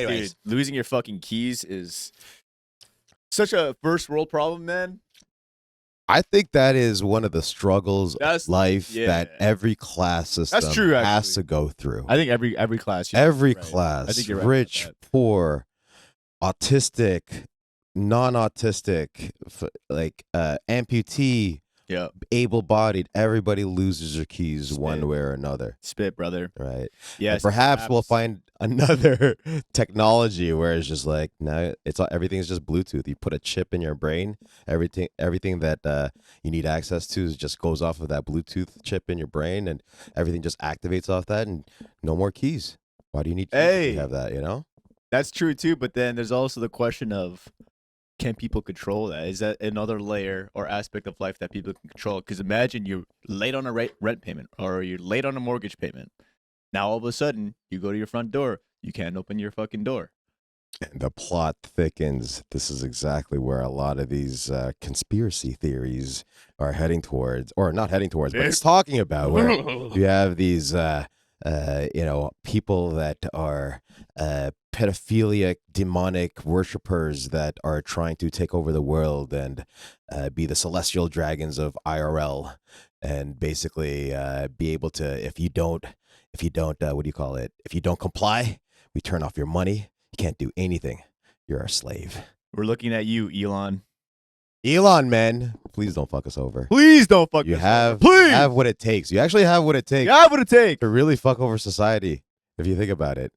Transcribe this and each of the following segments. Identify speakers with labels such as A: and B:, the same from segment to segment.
A: Anyways,
B: Dude, losing your fucking keys is such a first world problem, man.
A: I think that is one of the struggles
B: That's
A: of life
B: yeah.
A: that every class system
B: That's true,
A: has
B: actually.
A: to go through.
B: I think every class.
A: Every
B: right. I
A: class,
B: think you're right about
A: rich,
B: that.
A: poor, autistic, non-autistic, amputee,
B: Yeah.
A: able-bodied, everybody loses their keys
B: Spit.
A: one way or another,
B: Spit, brother.
A: right?
B: Yes.
A: And perhaps we'll find another technology where it's just like, no, everything's just Bluetooth. You put a chip in your brain, everything that you need access to just goes off of that Bluetooth chip in your brain, and everything just activates off that, and no more keys. Why do you need keys if you have that, you know?
B: That's true too, but then there's also the question of, can people control that? Is that another layer or aspect of life that people can control? Because imagine you're late on a rent payment or you're late on a mortgage payment. Now all of a sudden you go to your front door, you can't open your fucking door.
A: And the plot thickens. This is exactly where a lot of these conspiracy theories are heading towards, or not heading towards, but it's talking about, where you have these, people that are pedophilic, demonic worshipers that are trying to take over the world and be the celestial dragons of IRL, and basically be able to, if you don't, what do you call it? If you don't comply, we turn off your money. You can't do anything. You're a slave.
B: We're looking at you, Elon.
A: Elon, man, please don't fuck us over.
B: Please don't fuck
A: You
B: us
A: have,
B: over. Please.
A: you have what it takes. You actually have what it takes
B: You have what it takes
A: to really fuck over society, if you think about it.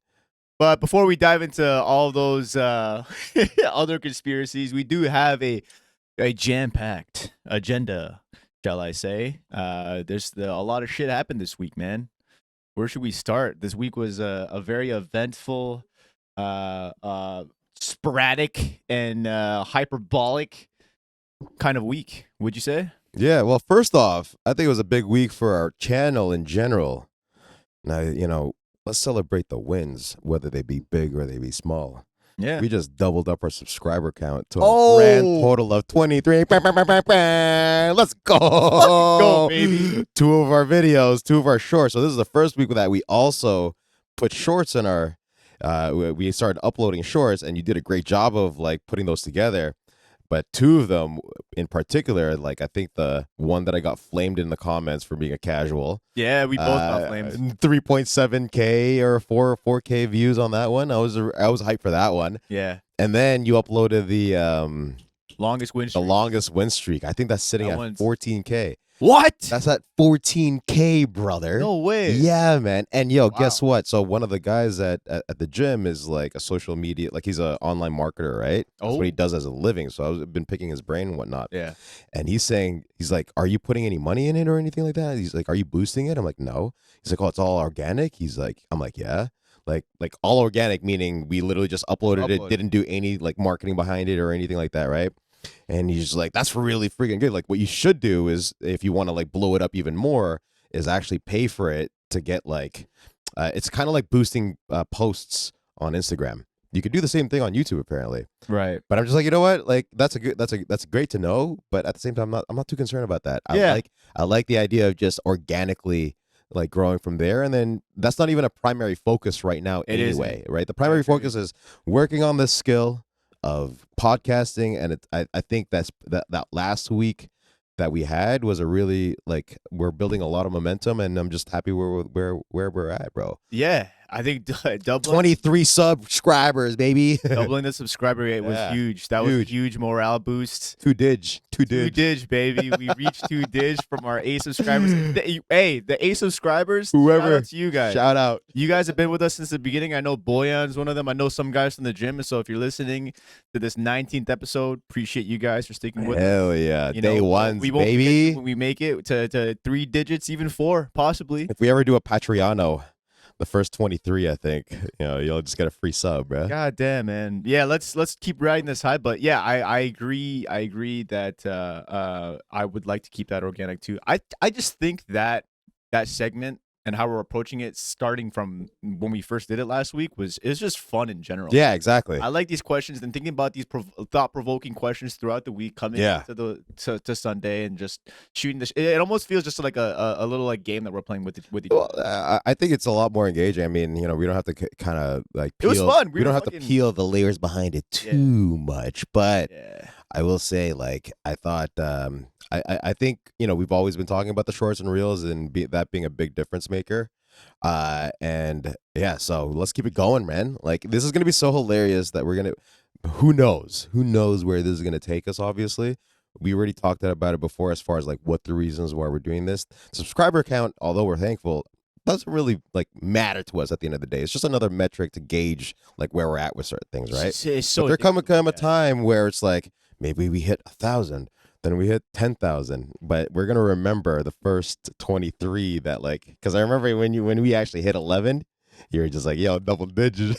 B: But before we dive into all those other conspiracies, we do have a jam-packed agenda, shall I say. There's a lot of shit happened this week, man. Where should we start? This week was a very eventful, sporadic, and hyperbolic kind of week, would you say?
A: Yeah, well, first off, I think it was a big week for our channel in general. Now, let's celebrate the wins, whether they be big or they be small.
B: Yeah.
A: We just doubled up our subscriber count to a grand total of 23. Let's go.
B: Go, baby.
A: 2 of our videos, 2 of our shorts. So this is the first week that we also put shorts in our, we started uploading shorts, and you did a great job of putting those together. But 2 of them in particular, I think the one that I got flamed in the comments for being a casual.
B: Yeah, we both got flamed.
A: 3.7K or 4K views on that one. I was hyped for that one.
B: Yeah.
A: And then you uploaded the
B: longest win streak.
A: The longest win streak. I think that's sitting at 14K.
B: What?
A: That's at 14K, brother.
B: No way.
A: Yeah, man. And guess what? So one of the guys at the gym is a social media, he's an online marketer, right? That's what he does as a living. So I've been picking his brain and whatnot.
B: Yeah.
A: And he's like, are you putting any money in it or anything like that? He's like, are you boosting it? I'm like, no. He's like, oh, it's all organic. I'm like, yeah. Like all organic, meaning we literally just uploaded it, didn't do any marketing behind it or anything like that, right? And he's just like, that's really freaking good. What you should do is, if you want to blow it up even more, is actually pay for it to get it's kind of like boosting posts on Instagram. You could do the same thing on YouTube, apparently.
B: Right.
A: But I'm just like, you know what? That's great to know. But at the same time, I'm not too concerned about that.
B: Yeah.
A: I like the idea of just organically growing from there, and then that's not even a primary focus right now anyway, right? The primary focus is working on this skill of podcasting, and I think that last week that we had was a really we're building a lot of momentum, and I'm just happy where we're at, bro.
B: Yeah, I think doubling
A: 23 subscribers, baby.
B: Doubling the subscriber rate was huge. That was a huge morale boost.
A: 2 dig,
B: baby. We reached 2 dig from our A subscribers. The A subscribers.
A: Whoever,
B: shout out to you guys.
A: Shout out.
B: You guys have been with us since the beginning. I know Boyan's one of them. I know some guys from the gym. So if you're listening to this 19th episode, appreciate you guys for sticking with us.
A: Hell yeah, day ones,
B: we won't
A: baby.
B: When we make it to 3 digits, even 4, possibly.
A: If we ever do a Patreon, the first 23, I think, you'll just get a free sub, bro.
B: God damn, man. Yeah, let's keep riding this high. But yeah, I agree. I agree that I would like to keep that organic too. I just think that segment and how we're approaching it, starting from when we first did it last week, it's just fun in general.
A: Yeah, exactly.
B: I like these questions and thinking about these thought-provoking questions throughout the week, coming to Sunday and just shooting the. It almost feels just like a little like game that we're playing with each
A: Well,
B: other.
A: I think it's a lot more engaging. I mean, you know, we don't have to kind of like
B: It was fun.
A: We don't have to peel the layers behind it too much. But I will say, like, I thought, I think, you know, we've always been talking about the shorts and reels and that being a big difference maker. And yeah, so let's keep it going, man. Like, this is gonna be so hilarious that we're gonna. Who knows where this is gonna take us? Obviously, we already talked about it before, as far as like what the reasons why we're doing this. Subscriber count, although we're thankful, doesn't really like matter to us at the end of the day. It's just another metric to gauge like where we're at with certain things, right?
B: So
A: but there come a time where it's like maybe we hit 1,000, then we hit 10,000, but we're gonna remember the first 23 that, like, because I remember when we actually hit 11, you were just like, yo, double digits.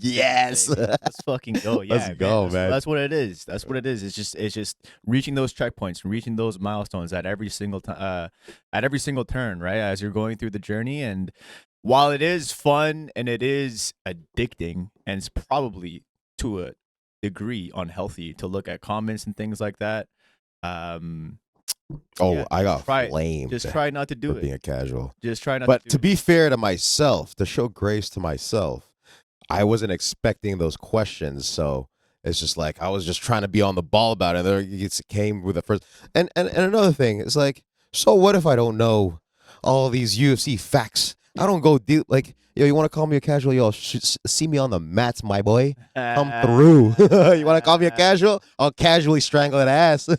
A: Yes,
B: let's fucking go. Yeah,
A: let's go, man.
B: That's what it is. That's what it is. It's just reaching those checkpoints, reaching those milestones at every single time, at every single turn, right? As you're going through the journey. And while it is fun and it is addicting, and it's probably to a degree unhealthy to look at comments and things like that.
A: I got flamed.
B: Just try not to do it.
A: Being a casual.
B: Just try not.
A: But to be fair to myself, to show grace to myself, I wasn't expecting those questions, so it's just like I was just trying to be on the ball about it. And there it came with the first. And another thing is like, so what if I don't know all these UFC facts? I don't go deep. Like, yo, you want to call me a casual? Yo, see me on the mats, my boy. Come through. You want to call me a casual? I'll casually strangle that ass.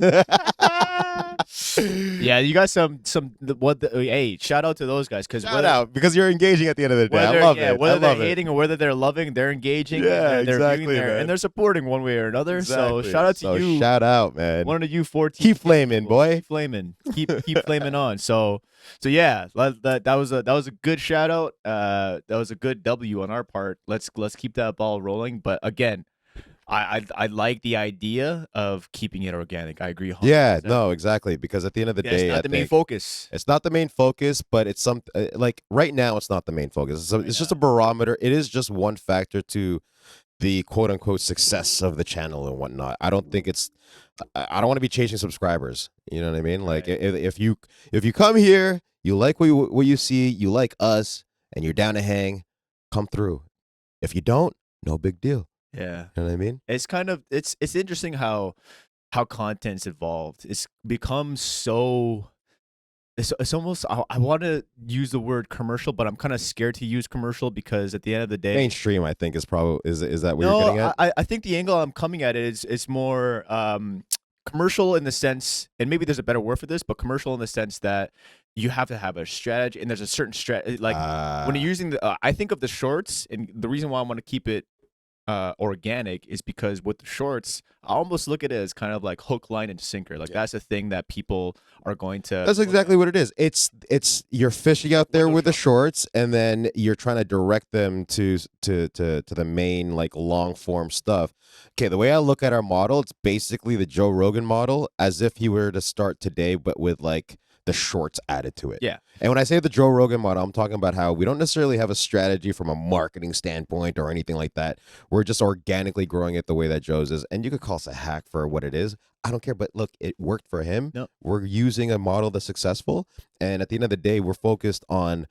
B: Yeah, you got hey, shout out to those guys,
A: because you're engaging at the end of the day. I love it.
B: Whether they're hating or whether they're loving, they're engaging.
A: Yeah,
B: they're
A: exactly,
B: and they're supporting one way or another.
A: Exactly.
B: So shout out to you.
A: Shout out, man.
B: One of you 14.
A: Keep flaming, boy.
B: Keep flaming. Keep flaming on. So yeah, that was a good shout out. That was a good W on our part. Let's keep that ball rolling. But again, I like the idea of keeping it organic. I agree 100%.
A: Yeah, no, exactly. Because at the end of the day,
B: it's not the main focus.
A: It's not the main focus, but it's like right now, it's not the main focus. It's just a barometer. It is just one factor to the quote unquote success of the channel and whatnot. I don't think it's. I don't want to be chasing subscribers. You know what I mean? Like if you come here, you like what you see, you like us, and you're down to hang, come through. If you don't, no big deal.
B: Yeah,
A: you know what I mean.
B: It's kind of it's interesting how content's evolved. It's become so. It's almost. I want to use the word commercial, but I'm kind of scared to use commercial because at the end of the day,
A: mainstream. I think is probably is that what you're getting at?
B: I think the angle I'm coming at it is more commercial in the sense, and maybe there's a better word for this, but commercial in the sense that you have to have a strategy, and there's a certain strategy. Like when you're using the, I think of the shorts, and the reason why I want to keep it organic is because with the shorts, I almost look at it as kind of like hook, line, and sinker. Like that's a thing that people are going to.
A: That's exactly what it is. It's you're fishing out there with the shorts, and then you're trying to direct them to the main like long form stuff. Okay, the way I look at our model, it's basically the Joe Rogan model, as if he were to start today, but with like the shorts added to it.
B: Yeah.
A: And when I say the Joe Rogan model, I'm talking about how we don't necessarily have a strategy from a marketing standpoint or anything like that. We're just organically growing it the way that Joe's is. And you could call us a hack for what it is. I don't care. But look, it worked for him.
B: Nope.
A: We're using a model that's successful. And at the end of the day, we're focused on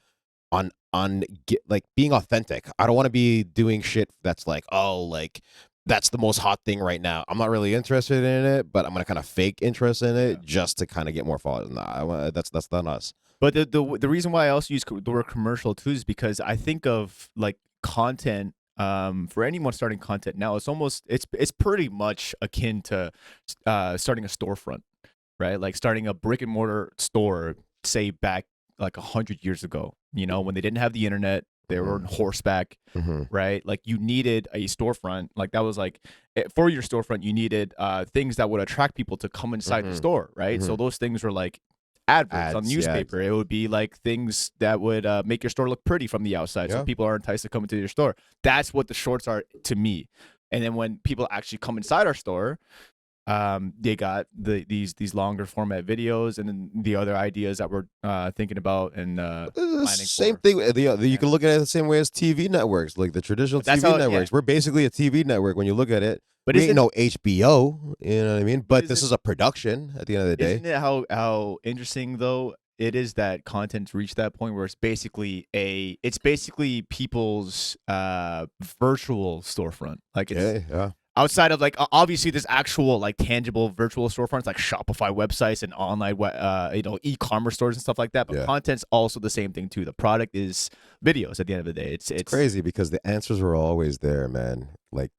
A: being authentic. I don't want to be doing shit that's like, oh, like that's the most hot thing right now. I'm not really interested in it, but I'm gonna kind of fake interest in it just to kind of get more followers. Nah, that's not us.
B: But the reason why I also use the word commercial too is because I think of like content. For anyone starting content now, it's pretty much akin to starting a storefront, right? Like starting a brick and mortar store, say back like 100 years ago. You know, when they didn't have the internet. They were on horseback, right? Like you needed a storefront. Like that was like for your storefront, you needed things that would attract people to come inside the store, right? So those things were like adverts on newspaper. It would be like things that would make your store look pretty from the outside, so people are enticed to come into your store. That's what the shorts are to me. And then when people actually come inside our store, They got these longer format videos, and then the other ideas that we're thinking about and planning
A: Same
B: for.
A: thing. You can look at it the same way as TV networks, like the traditional
B: But that's
A: TV
B: how, yeah.
A: networks. We're basically a TV network when you look at it.
B: But
A: We ain't
B: isn't
A: no HBO, you know what I mean? But this
B: isn't
A: is a production at the end of the day.
B: isn't it how interesting though it is that content's reached that point where it's basically people's virtual storefront. Like it's
A: Yeah, yeah.
B: outside of like obviously there's actual like tangible virtual storefronts like Shopify websites and online e-commerce stores and stuff like that, but
A: Yeah.
B: content's also the same thing too. The product is videos at the end of the day. It's
A: Crazy because the answers were always there, man. Like,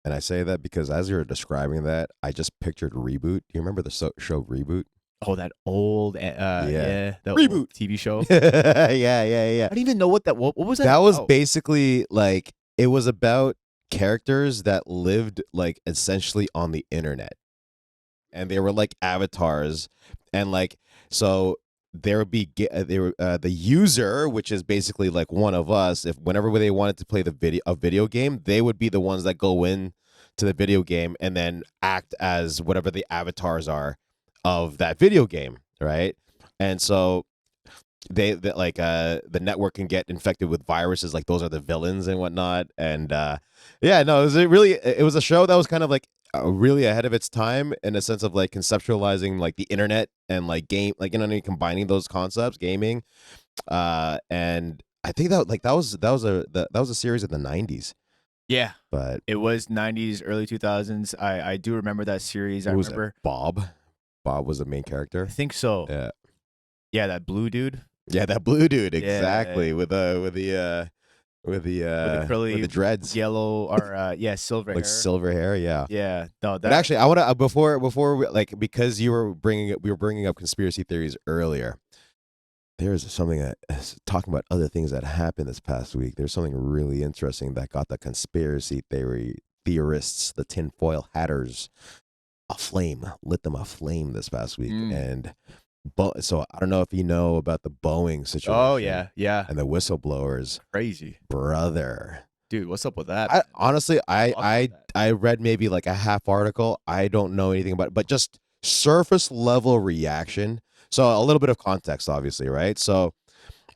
A: and I say that because as you were describing that, I just pictured Reboot. Do you remember the show Reboot?
B: Oh, that old
A: Yeah.
B: that
A: Reboot.
B: old TV show.
A: Yeah.
B: I don't even know what was that
A: That was
B: about?
A: basically like it was about characters that lived like essentially on the internet, and they were like avatars, and like so there would be they were the user, which is basically like one of us. If whenever they wanted to play a video game, they would be the ones that go in to the video game and then act as whatever the avatars are of that video game, right? And so like the network can get infected with viruses, like those are the villains and whatnot. And yeah, no, it was a show that was kind of like really ahead of its time in a sense of like conceptualizing like the internet and like game, like, you know what I mean, combining those concepts, gaming. And I think that was a series in the 90s.
B: Yeah.
A: But
B: It was 90s, early 2000s. I do remember that series. I
A: who was
B: remember
A: it? Bob was the main character.
B: I think so.
A: Yeah.
B: Yeah, that blue dude.
A: Yeah, that blue dude,
B: Yeah.
A: exactly. With the
B: curly
A: with the dreads,
B: yellow or silver
A: like
B: hair.
A: silver hair. Yeah.
B: Yeah. No, that
A: But actually, I want to before like, because we were bringing up conspiracy theories earlier. There's something that talking about other things that happened this past week. There's something really interesting that got the conspiracy theorists, the tinfoil hatters, lit them aflame this past week. And so I don't know if you know about the Boeing situation.
B: Oh yeah.
A: And the whistleblowers.
B: Crazy.
A: Brother.
B: Dude, what's up with that?
A: Honestly, I read maybe like a half article. I don't know anything about it, but just surface level reaction. So a little bit of context, obviously, right? So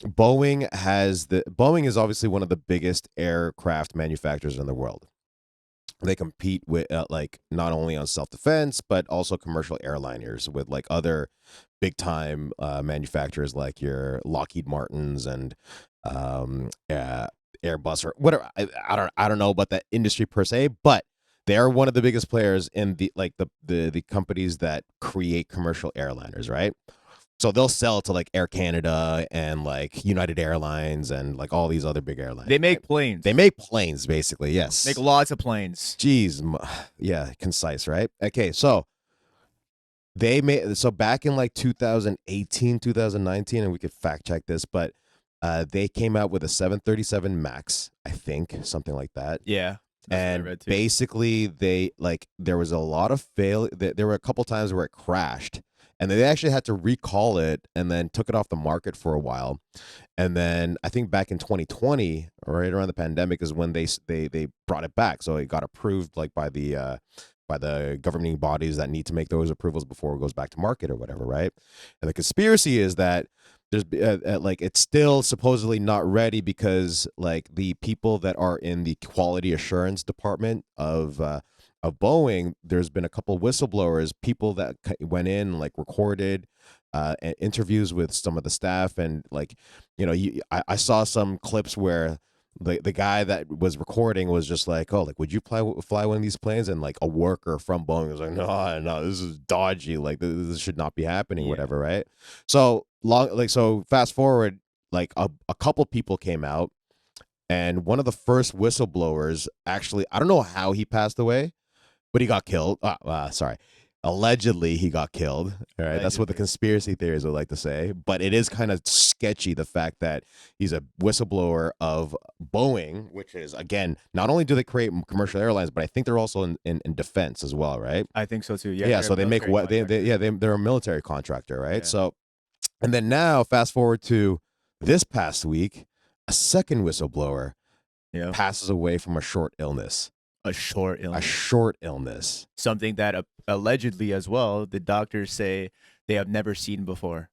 A: Boeing is obviously one of the biggest aircraft manufacturers in the world. They compete with like not only on self-defense but also commercial airliners with like other big time manufacturers like your Lockheed Martins and Airbus or whatever. I don't know about that industry per se, but they are one of the biggest players in the companies that create commercial airliners, right? So they'll sell to like Air Canada and like United Airlines and like all these other big airlines.
B: They make planes.
A: They make planes, basically. Yes.
B: Make lots of planes.
A: Jeez, yeah, concise, right? Okay, so back in like 2018, 2019, and we could fact check this, but they came out with a 737 Max, I think, something like that.
B: Yeah.
A: And basically, there was a lot of there were a couple times where it crashed, and they actually had to recall it and then took it off the market for a while. And then I think back in 2020, right around the pandemic, is when they brought it back. So it got approved like by the governing bodies that need to make those approvals before it goes back to market or whatever, right? And the conspiracy is that there's like it's still supposedly not ready because like the people that are in the quality assurance department of Boeing, there's been a couple whistleblowers, people that went in like recorded interviews with some of the staff, and like, you know, I saw some clips where the guy that was recording was just like, oh, like, would you fly one of these planes? And like a worker from Boeing was like, no, this is dodgy, like this should not be happening, whatever, right? So fast forward, like a couple people came out, and one of the first whistleblowers, actually, I don't know how he passed away, but he got killed. Sorry. Allegedly, he got killed. All right. Allegedly. That's what the conspiracy theories would like to say. But it is kind of sketchy, the fact that he's a whistleblower of Boeing, which is, again, not only do they create commercial airlines, but I think they're also in defense as well, right?
B: I think so too. Yeah.
A: Yeah. So they make what they're a military contractor, right? Yeah. So, and then now fast forward to this past week, a second whistleblower passes away from a short illness.
B: A short
A: A
B: illness.
A: short illness.
B: Something that allegedly as well, the doctors say they have never seen before.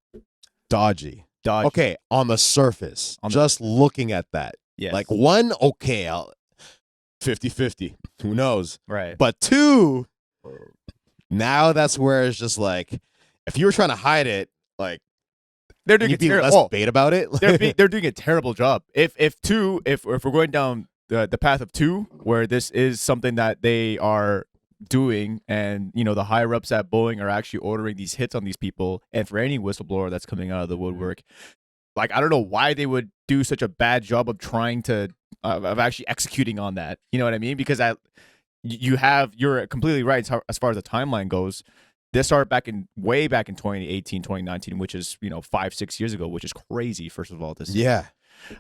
A: Dodgy.
B: Dodgy.
A: Okay, on the surface,
B: On the
A: just looking at that.
B: Yes.
A: Like one, okay, 50-50. Who knows?
B: Right.
A: But two, now that's where it's just like, if you were trying to hide it, like,
B: they're
A: can
B: doing
A: you be less bait about it?
B: they're doing a terrible job. If we're going down the path of 2, where this is something that they are doing, and you know the higher ups at Boeing are actually ordering these hits on these people, and for any whistleblower that's coming out of the woodwork, like I don't know why they would do such a bad job of trying to of actually executing on that. You know what I mean? Because you're completely right as far as the timeline goes. This started way back in 2018, 2019, which is 5-6 years ago, which is crazy. First of all, this
A: Yeah.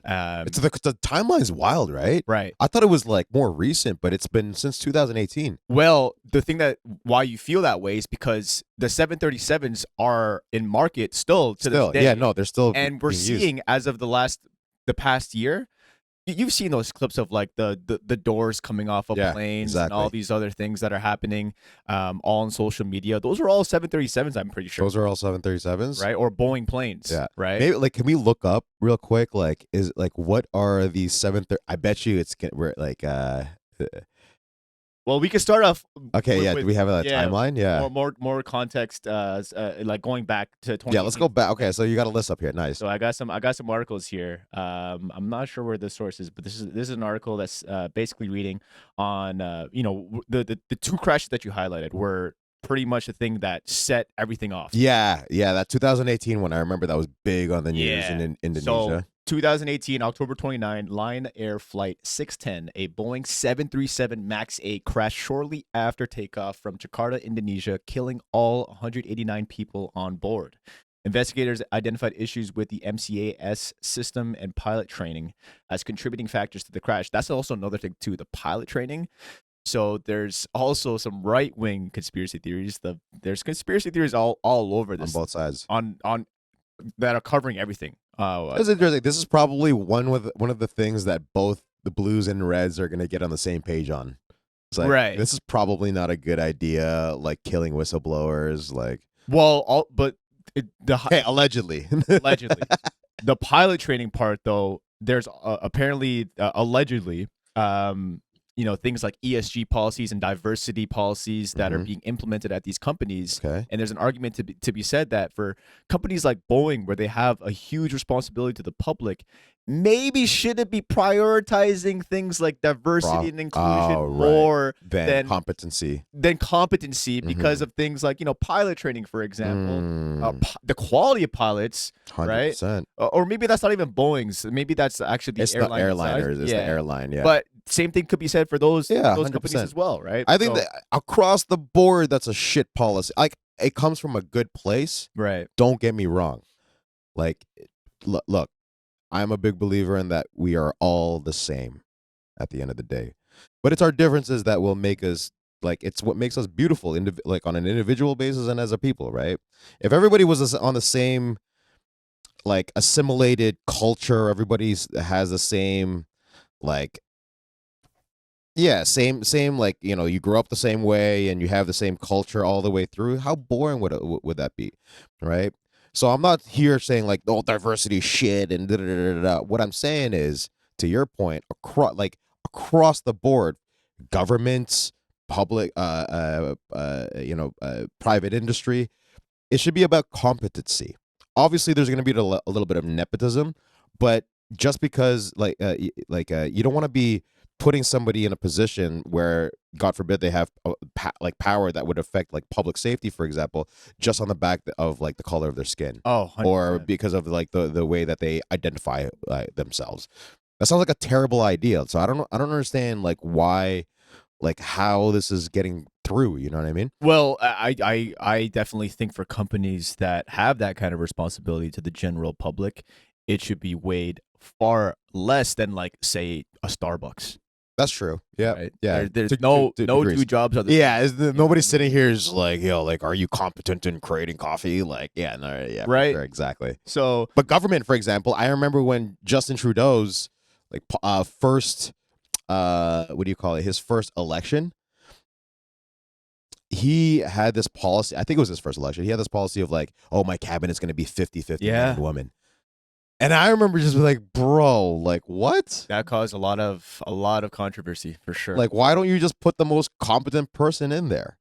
A: It's the timeline's wild, right?
B: Right.
A: I thought it was like more recent, but it's been since 2018.
B: Well, the thing that why you feel that way is because the 737s are in market still to this day.
A: Yeah, no, they're still
B: and we're
A: being
B: seeing
A: used.
B: as of the past year. You've seen those clips of like the doors coming off of planes and all these other things that are happening, all on social media. Those are all 737s, I'm pretty sure.
A: Those are all 737s,
B: right? Or Boeing planes,
A: yeah,
B: right?
A: Maybe like, can we look up real quick? Like, is like what are these 730? I bet you we're like
B: Well, we can start off.
A: Okay, do we have a timeline? Yeah,
B: more context. Like going back to 20.
A: Yeah, let's go back. Okay, so you got a list up here. Nice.
B: So I got some articles here. I'm not sure where the source is, but this is an article that's basically reading on the 2 crashes that you highlighted were pretty much the thing that set everything off.
A: Yeah, that 2018 one, I remember that was big on the news in Indonesia.
B: So 2018, October 29, Lion Air Flight 610, a Boeing 737 MAX 8 crashed shortly after takeoff from Jakarta, Indonesia, killing all 189 people on board. Investigators identified issues with the MCAS system and pilot training as contributing factors to the crash. That's also another thing, too, the pilot training. So there's also some right-wing conspiracy theories. There's conspiracy theories all over this.
A: On both sides.
B: On that are covering everything.
A: That's interesting. This is probably one of the things that both the Blues and Reds are going to get on the same page on. It's like,
B: right.
A: This is probably not a good idea, like killing whistleblowers. Like,
B: well, allegedly. The pilot training part, though, there's apparently allegedly things like ESG policies and diversity policies that are being implemented at these companies.
A: Okay.
B: And there's an argument to be said that for companies like Boeing, where they have a huge responsibility to the public, maybe shouldn't be prioritizing things like diversity and inclusion more
A: than competency.
B: Because of things like, pilot training, for example, the quality of pilots, 100%. Right? Or maybe that's not even Boeing's. Maybe that's actually
A: the airliners. It's the airline, yeah.
B: But same thing could be said for those companies as well, right?
A: I think that across the board, that's a shit policy. Like, it comes from a good place.
B: Right.
A: Don't get me wrong. Like, look, I'm a big believer in that we are all the same at the end of the day. But it's our differences that will make us, like, it's what makes us beautiful, like on an individual basis and as a people, right? If everybody was on the same, like, assimilated culture, everybody has the same, like, same, like, you grew up the same way and you have the same culture all the way through, how boring would that be, right? So I'm not here saying like, oh, diversity shit and da da da da. What I'm saying is, to your point, across the board, governments, public, private industry, it should be about competency. Obviously, there's going to be a little bit of nepotism, but just because you don't want to be putting somebody in a position where, God forbid, they have power that would affect like public safety, for example, just on the back of like the color of their skin,
B: 100%.
A: Or because of like the way that they identify themselves. That sounds like a terrible idea. So I don't understand like why, like how this is getting through. You know what I mean?
B: Well, I definitely think for companies that have that kind of responsibility to the general public, it should be weighed far less than like, say, a Starbucks.
A: That's true. Yeah,
B: right?
A: Yeah.
B: There's no two jobs.
A: Nobody's sitting here is like, like, are you competent in creating coffee? Like, yeah, no, yeah,
B: right,
A: sure, exactly.
B: So,
A: but government, for example, I remember when Justin Trudeau's like first what do you call it? His first election, he had this policy. I think it was his first election. He had this policy of like, oh, my cabinet's going to be 50-50 man
B: Yeah.
A: and woman. And I remember just being like, bro, like what?
B: That caused a lot of controversy for sure.
A: Like, why don't you just put the most competent person in there?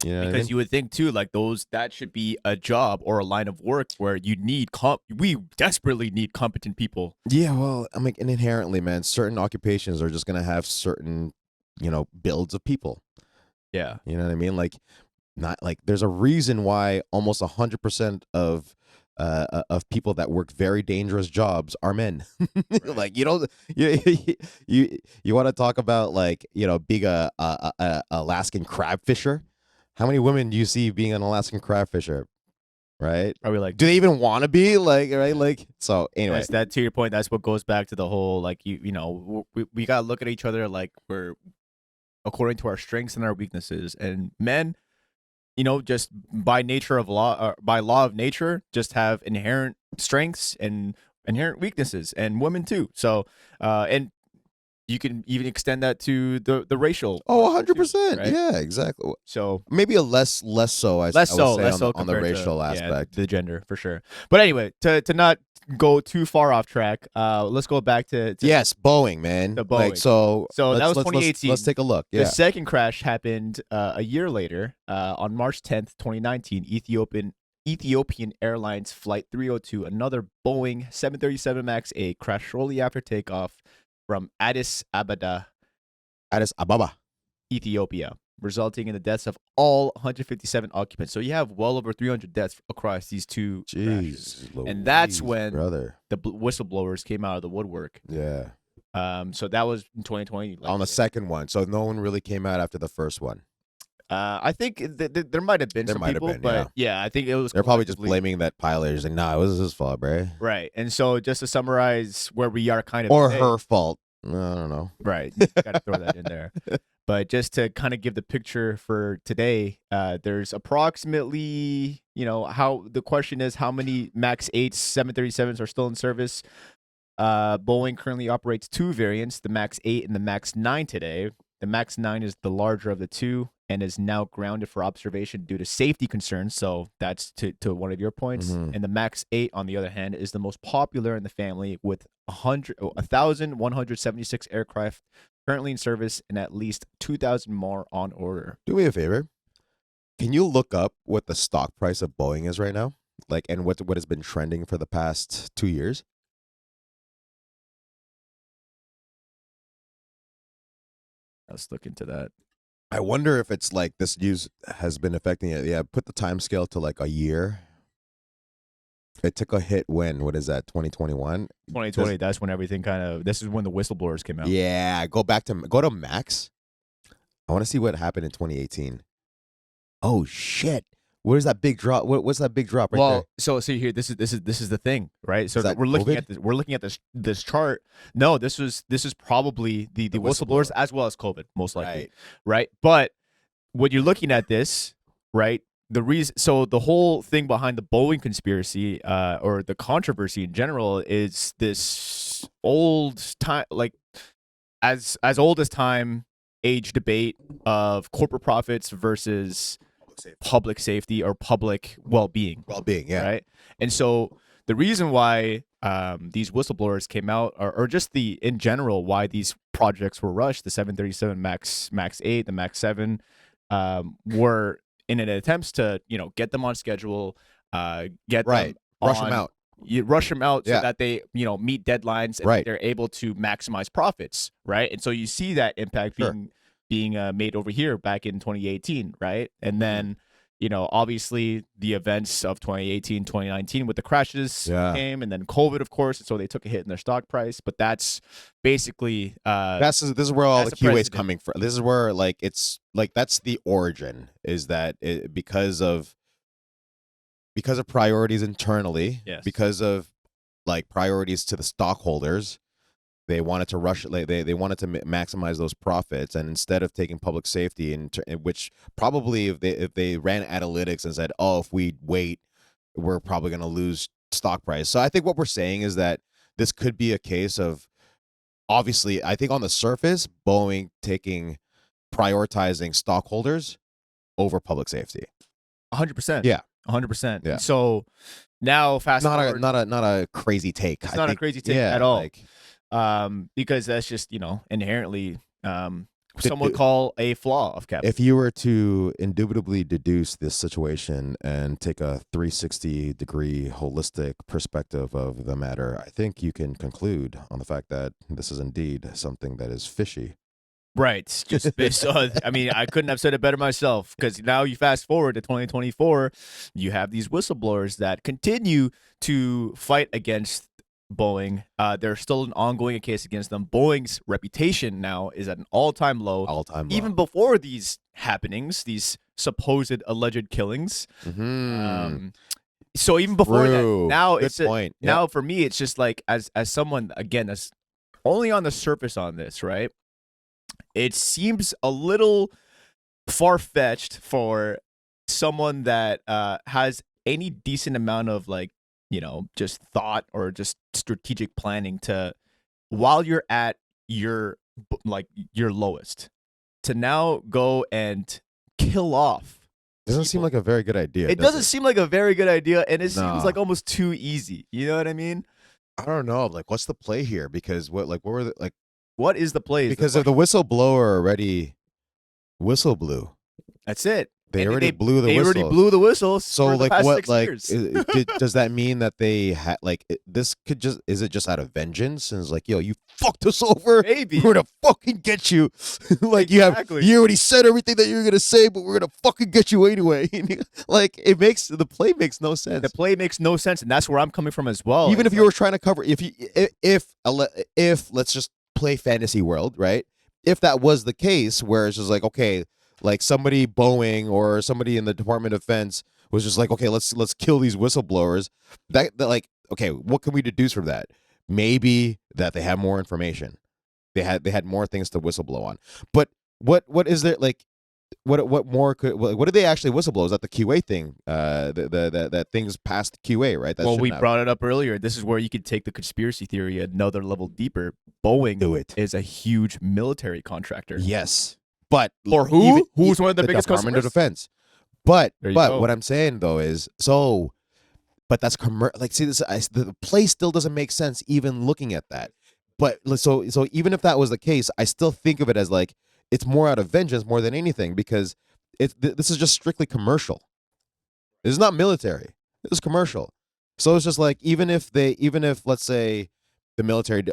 A: You know what I
B: because
A: mean?
B: you would think too, like that should be a job or a line of work where you need we desperately need competent people.
A: Yeah, well, I mean, and inherently, man, certain occupations are just gonna have certain, builds of people.
B: Yeah.
A: You know what I mean? Like, not like there's a reason why almost 100% of people that work very dangerous jobs are men. Like, you want to talk about like being a Alaskan crab fisher? How many women do you see being an Alaskan crab fisher? Right?
B: Probably like,
A: do they even want to be like, right? Like, so anyway,
B: that to your point, that's what goes back to the whole like we gotta look at each other like we're according to our strengths and our weaknesses, and men, just by nature of law, by law of nature, just have inherent strengths and inherent weaknesses, and women too. So, and you can even extend that to the racial.
A: Oh, 100%.
B: Right?
A: Yeah, exactly.
B: So
A: maybe a less so. I would say on the racial aspect,
B: the gender for sure. But anyway, to not go too far off track, let's go back to
A: yes, Boeing, man.
B: The Boeing.
A: Like, so
B: that was 2018.
A: Let's take a look. Yeah.
B: The second crash happened a year later, on March 10th, 2019. Ethiopian Airlines Flight 302, another Boeing 737 MAX 8, crashed shortly after takeoff from Addis Ababa, Ethiopia, resulting in the deaths of all 157 occupants. So you have well over 300 deaths across these two crashes. And that's when the whistleblowers came out of the woodwork.
A: Yeah.
B: So that was in 2020.
A: On the second one. So no one really came out after the first one.
B: I think there might have been some people, but yeah, I think it was.
A: They're probably just blaming that pilot. He's like, nah, it was his fault, bro.
B: Right. And so just to summarize where we are kind of.
A: Or her fault. I don't know.
B: Right. Got to throw that in there. But just to kind of give the picture for today, there's approximately, how the question is how many MAX 8s, 737s are still in service. Boeing currently operates two variants, the MAX 8 and the MAX 9 today. The MAX 9 is the larger of the two and is now grounded for observation due to safety concerns. So that's to one of your points.
A: Mm-hmm.
B: And the MAX 8, on the other hand, is the most popular in the family with 1,176 aircraft currently in service and at least 2,000 more on order.
A: Do me a favor. Can you look up what the stock price of Boeing is right now? Like, and what has been trending for the past 2 years?
B: Let's look into that.
A: I wonder if it's like this news has been affecting it. Yeah, put the time scale to like a year. It took a hit when? What is that? 2021?
B: 2020. That's when everything this is when the whistleblowers came out.
A: Yeah, go to Max. I want to see what happened in 2018. Oh shit. Where's that big drop? What's that big drop right there?
B: So here, this is the thing, right? So we're looking at this chart. No, this is probably the whistleblowers as well as COVID, most likely, right? But when you're looking at this, right? The reason, so the whole thing behind the Boeing conspiracy, or the controversy in general, is this old time, like as old as time, age debate of corporate profits versus public safety or public well-being,
A: yeah.
B: Right. And so the reason why these whistleblowers came out, or just in general why these projects were rushed, the 737 max 8, the max 7, were in an attempts to get them on schedule, get them
A: rush them out.
B: You rush them out so that they meet deadlines and they're able to maximize profits, right? And so you see that impact being made over here back in 2018, right? And then, obviously the events of 2018, 2019 with the crashes came, and then COVID, of course. And so they took a hit in their stock price. But that's basically
A: this is where all the QA is coming from. This is where it's like that's the origin, is that because of priorities internally, because of like priorities to the stockholders. They wanted to rush it. They wanted to maximize those profits, and instead of taking public safety, which probably if they ran analytics and said, "Oh, if we wait, we're probably going to lose stock price." So I think what we're saying is that this could be a case of obviously, I think on the surface, Boeing prioritizing stockholders over public safety.
B: 100%.
A: Yeah.
B: 100%.
A: Yeah.
B: So now fast forward.
A: Not a crazy take.
B: It's not a crazy take at all. Because that's just, inherently some would call a flaw of capitalism.
A: If you were to indubitably deduce this situation and take a 360-degree holistic perspective of the matter, I think you can conclude on the fact that this is indeed something that is fishy.
B: Right. Just based on, I mean, I couldn't have said it better myself, because now you fast forward to 2024, you have these whistleblowers that continue to fight against Boeing. There's still an ongoing case against them. Boeing's reputation now is at an all-time low. Even before these happenings, these supposed alleged killings. So even before that, now now for me, it's just like as someone, again, that's only on the surface on this, right? It seems a little far-fetched for someone that has any decent amount of just thought or just strategic planning to, while you're at your lowest, to now go and kill off.
A: Doesn't seem like a very good idea.
B: It doesn't seem like a very good idea, and it seems like almost too easy. You know what I mean?
A: I don't know. Like, what's the play here? Because what
B: is the play?
A: Because if the whistleblower already blew.
B: That's it.
A: They already blew the whistle.
B: They already blew the whistle.
A: So
B: for the
A: like
B: past
A: what
B: 6
A: like
B: years.
A: does that mean that they had this could just, is it just out of vengeance, and it's like, yo, you fucked us over,
B: maybe
A: we're gonna fucking get you. Like you already said everything that you were gonna say, but we're gonna fucking get you anyway. Like the play makes no sense.
B: The play makes no sense, and that's where I'm coming from as well.
A: Even if you were trying to cover, if let's just play fantasy world, right? If that was the case, where it's just like, okay, like somebody Boeing or somebody in the Department of Defense was just like, okay, let's kill these whistleblowers. That like, okay, what can we deduce from that? Maybe that they have more information. They had more things to whistleblow on. But what is there, like what more could, what did they actually whistleblow? Is that the QA thing? That things past QA, right? That
B: we brought it up earlier. This is where you could take the conspiracy theory another level deeper. Boeing is a huge military contractor.
A: Yes. But
B: or who's one of the biggest
A: Department
B: customers?
A: of Defense. But what I'm saying though is, but that's like, see, the play still doesn't make sense even looking at that. But so even if that was the case, I still think of it as like it's more out of vengeance more than anything, because this is just strictly commercial. This is not military. This is commercial. So it's just like, even if let's say the military,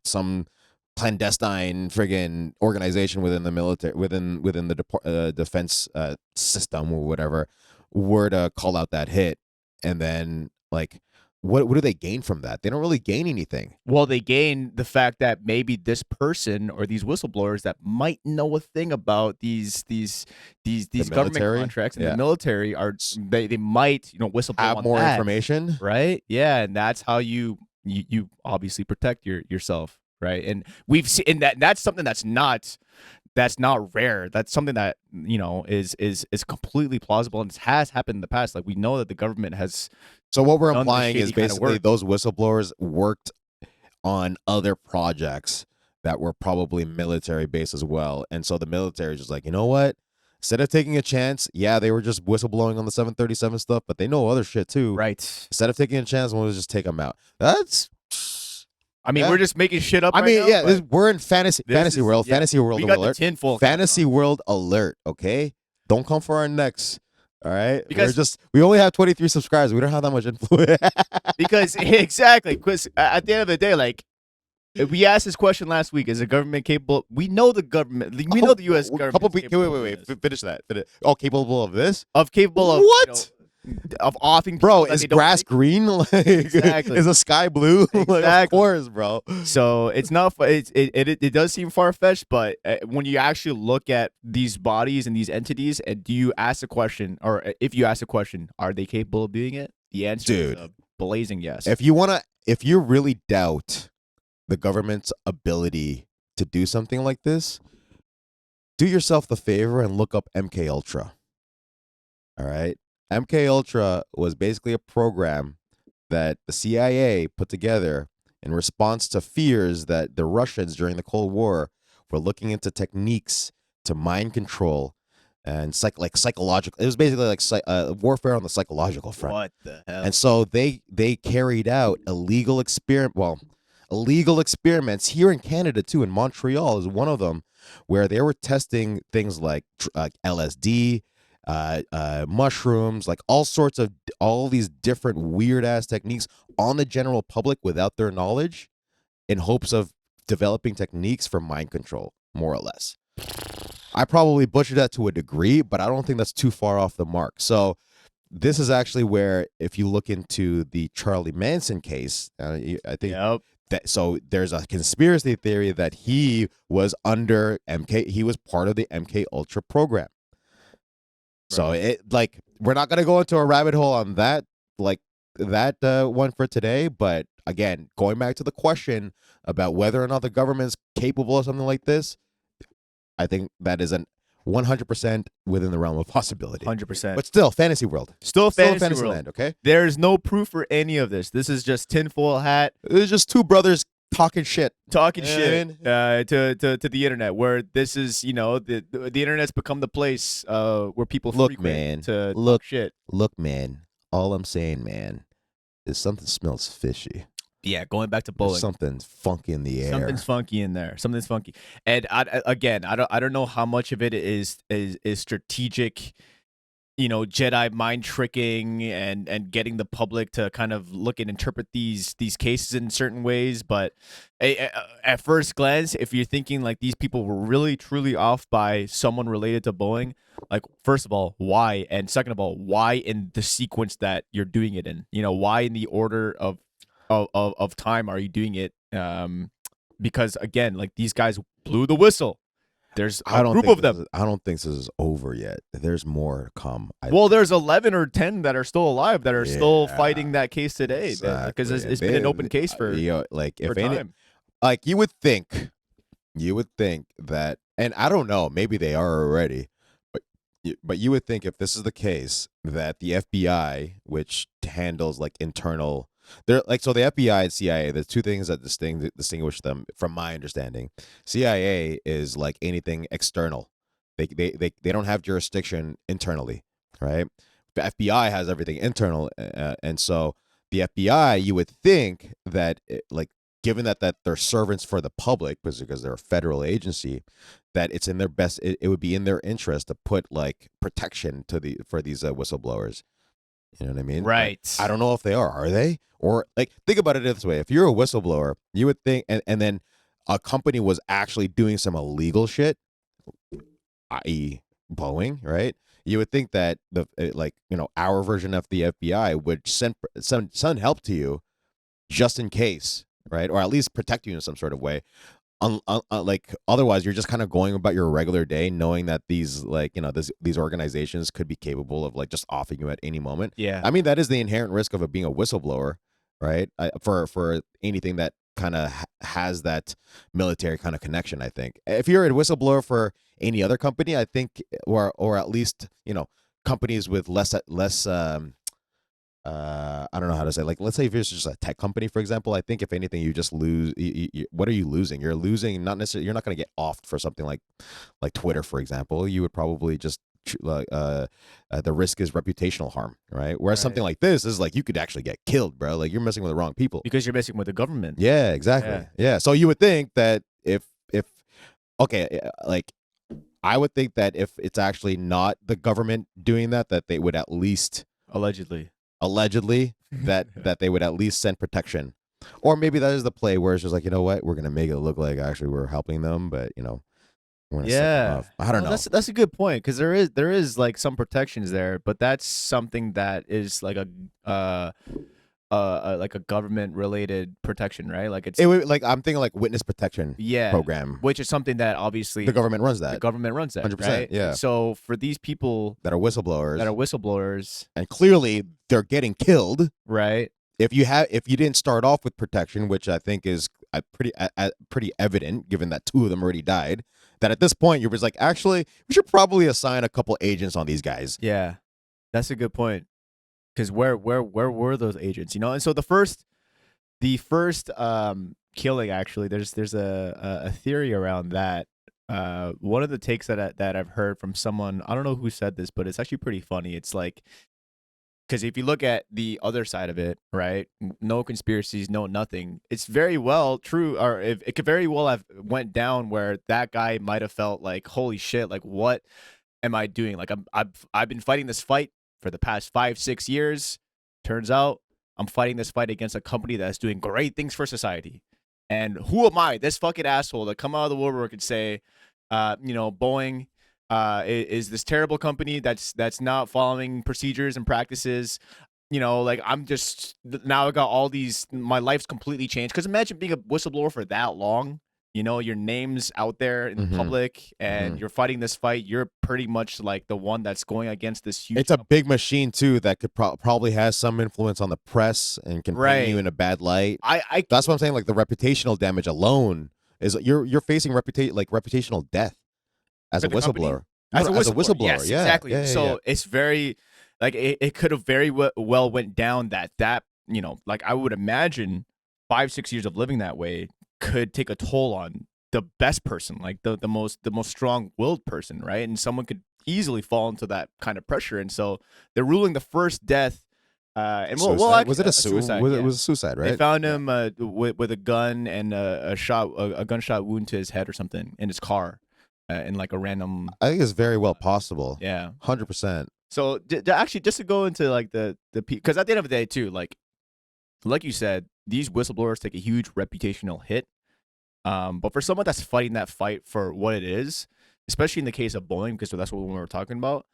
A: some clandestine friggin' organization within the military, within the defense system or whatever, were to call out that hit, and then like, what do they gain from that? They don't really gain anything.
B: Well, they gain the fact that maybe this person or these whistleblowers that might know a thing about these government contracts and the military are, they might whistleblow
A: have
B: on
A: more
B: that,
A: information,
B: right? Yeah, and that's how you obviously protect yourself. Right. And we've seen, and that's something that's not rare. That's something that, is completely plausible and has happened in the past. Like, we know that the government has.
A: So what we're implying is basically those whistleblowers worked on other projects that were probably military based as well. And so the military is just like, you know what? Instead of taking a chance, they were just whistleblowing on the 737 stuff, but they know other shit too.
B: Right.
A: Instead of taking a chance, we'll just take them out.
B: We're just making shit up.
A: We're in fantasy world.
B: Yeah,
A: fantasy world
B: we got
A: alert.
B: The tinfoil
A: fantasy world alert. Okay, don't come for our necks. All right,
B: because
A: we only have 23 subscribers. We don't have that much influence.
B: Because exactly, because at the end of the day, like, we asked this question last week: is the government capable? We know the government. We know the U.S. government.
A: Wait. Finish that. Capable of this?
B: Capable of
A: what?
B: Of offing,
A: bro, is grass green? Like,
B: exactly.
A: Is the sky blue?
B: Exactly.
A: Like, of course, bro.
B: So it's not. It does seem far fetched, but when you actually look at these bodies and these entities, and do you ask the question, or if you ask the question, are they capable of doing it? The answer is a blazing yes.
A: If you really doubt the government's ability to do something like this, do yourself the favor and look up MK Ultra. All right. MK Ultra was basically a program that the CIA put together in response to fears that the Russians during the Cold War were looking into techniques to mind control and psychological. It was basically like warfare on the psychological front.
B: What the hell?
A: And so they carried out illegal experiments here in Canada too. In Montreal is one of them, where they were testing things like LSD, mushrooms, like all these different weird ass techniques on the general public without their knowledge, in hopes of developing techniques for mind control, more or less. I probably butchered that to a degree, but I don't think that's too far off the mark. So this is actually where, if you look into the Charlie Manson case, I think so there's a conspiracy theory that he was under MK. He was part of the MK Ultra program. So we're not gonna go into a rabbit hole on that, one for today. But again, going back to the question about whether or not the government's capable of something like this, I think that is 100% within the realm of possibility.
B: 100%.
A: But still, fantasy world.
B: Still fantasy world.
A: Land, okay?
B: There's no proof for any of this. This is just tinfoil hat.
A: It's just two brothers talking shit.
B: To the internet, where this is, the internet's become the place where people frequent to talk shit.
A: Look, man, all I'm saying, man, is something smells fishy.
B: Yeah, going back to Boeing.
A: There's something funky in the air.
B: Something's funky in there. Something's funky. And I don't know how much of it is strategic, Jedi mind tricking and getting the public to kind of look and interpret these cases in certain ways. But at first glance, if you're thinking like these people were really truly off by someone related to Boeing, like, first of all, why? And second of all, why in the sequence that you're doing it in? Why in the order of time are you doing it? Because again, like, these guys blew the whistle. There's a group of them.
A: I don't think this is over yet. There's more to come.
B: There's 11 or 10 that are still alive that are still fighting that case today, because it's been an open case for time.
A: Like, you would think that, and I don't know, maybe they are already, but you would think, if this is the case, that the FBI, which handles like internal. They're like, so the FBI and CIA, there's two things that distinguish them from my understanding. CIA is like anything external. They don't have jurisdiction internally, right? The FBI has everything internal, and so the FBI, you would think that given that they're servants for the public, because they're a federal agency, that it's in their best. It would be in their interest to put like protection for these whistleblowers. You know what I mean?
B: Right.
A: Like, I don't know if they are. Are they? Or, like, think about it this way. If you're a whistleblower, you would think, and then a company was actually doing some illegal shit, i.e. Boeing, right? You would think that our version of the FBI would send help to you just in case, right? Or at least protect you in some sort of way. Like, otherwise, you're just kind of going about your regular day, knowing that these organizations could be capable of like just offing you at any moment.
B: Yeah,
A: I mean, that is the inherent risk of being a whistleblower, right? For anything that kind of has that military kind of connection. I think if you're a whistleblower for any other company, I think, or at least companies with less I don't know how to say, like, let's say if it's just a tech company, for example, I think if anything, you just lose. What are you losing? You're losing, not necessarily, you're not going to get offed for something like Twitter, for example. You would probably just the risk is reputational harm, right? Whereas something like this is like, you could actually get killed, bro. Like, you're messing with the wrong people.
B: Because you're messing with the government.
A: Yeah, exactly. Yeah. So you would think that if like, I would think that if it's actually not the government doing that they would at least
B: allegedly
A: that they would at least send protection. Or maybe that is the play where it's just like, you know what, we're gonna make it look like actually we're helping them, but we're gonna set them off. I don't know.
B: That's a good point, because there is like some protections there, but that's something that is like a government related protection, right? Like,
A: I'm thinking like witness protection program,
B: which is something that obviously
A: the government runs that.
B: 100%,
A: right? Yeah.
B: So for these people
A: that are whistleblowers,
B: and
A: clearly they're getting killed,
B: right?
A: If you didn't start off with protection, which I think is pretty evident, given that two of them already died, that at this point you're just like, actually, we should probably assign a couple agents on these guys.
B: Yeah, that's a good point. Because where were those agents? And so the first The first killing, actually, there's a theory around that. One of the takes that I've heard from someone, I don't know who said this, but it's actually pretty funny. It's like, because if you look at the other side of it, right? No conspiracies, no nothing. It's very well true, or if it could very well have went down where that guy might have felt like, holy shit, like what am I doing? Like I've been fighting this fight for the past 5-6 years. Turns out I'm fighting this fight against a company that's doing great things for society. And who am I, this fucking asshole, to come out of the woodwork and say, Boeing is this terrible company that's not following procedures and practices. Like I'm just now I got all these. My life's completely changed. Because imagine being a whistleblower for that long. Your name's out there in the public, and you're fighting this fight. You're pretty much like the one that's going against this huge.
A: It's a big machine too that could probably has some influence on the press and can paint you in a bad light. That's what I'm saying. Like the reputational damage alone is you're facing reputational death as a whistleblower.
B: As a whistleblower, yes,
A: yeah,
B: exactly.
A: Yeah,
B: so it's very like it could have very well went down that like I would imagine 5-6 years of living that way could take a toll on the best person, like the most strong-willed person, right? And someone could easily fall into that kind of pressure. And so they're ruling the first death. And
A: was it a suicide?
B: Yeah.
A: It was a suicide, right?
B: They found him with a gun and a gunshot wound to his head or something in his car, in like a random.
A: I think it's very well possible.
B: Yeah,
A: 100%.
B: So actually, just to go into like the because at the end of the day too, like you said, these whistleblowers take a huge reputational hit. But for someone that's fighting that fight for what it is, especially in the case of Boeing, because that's what we were talking about.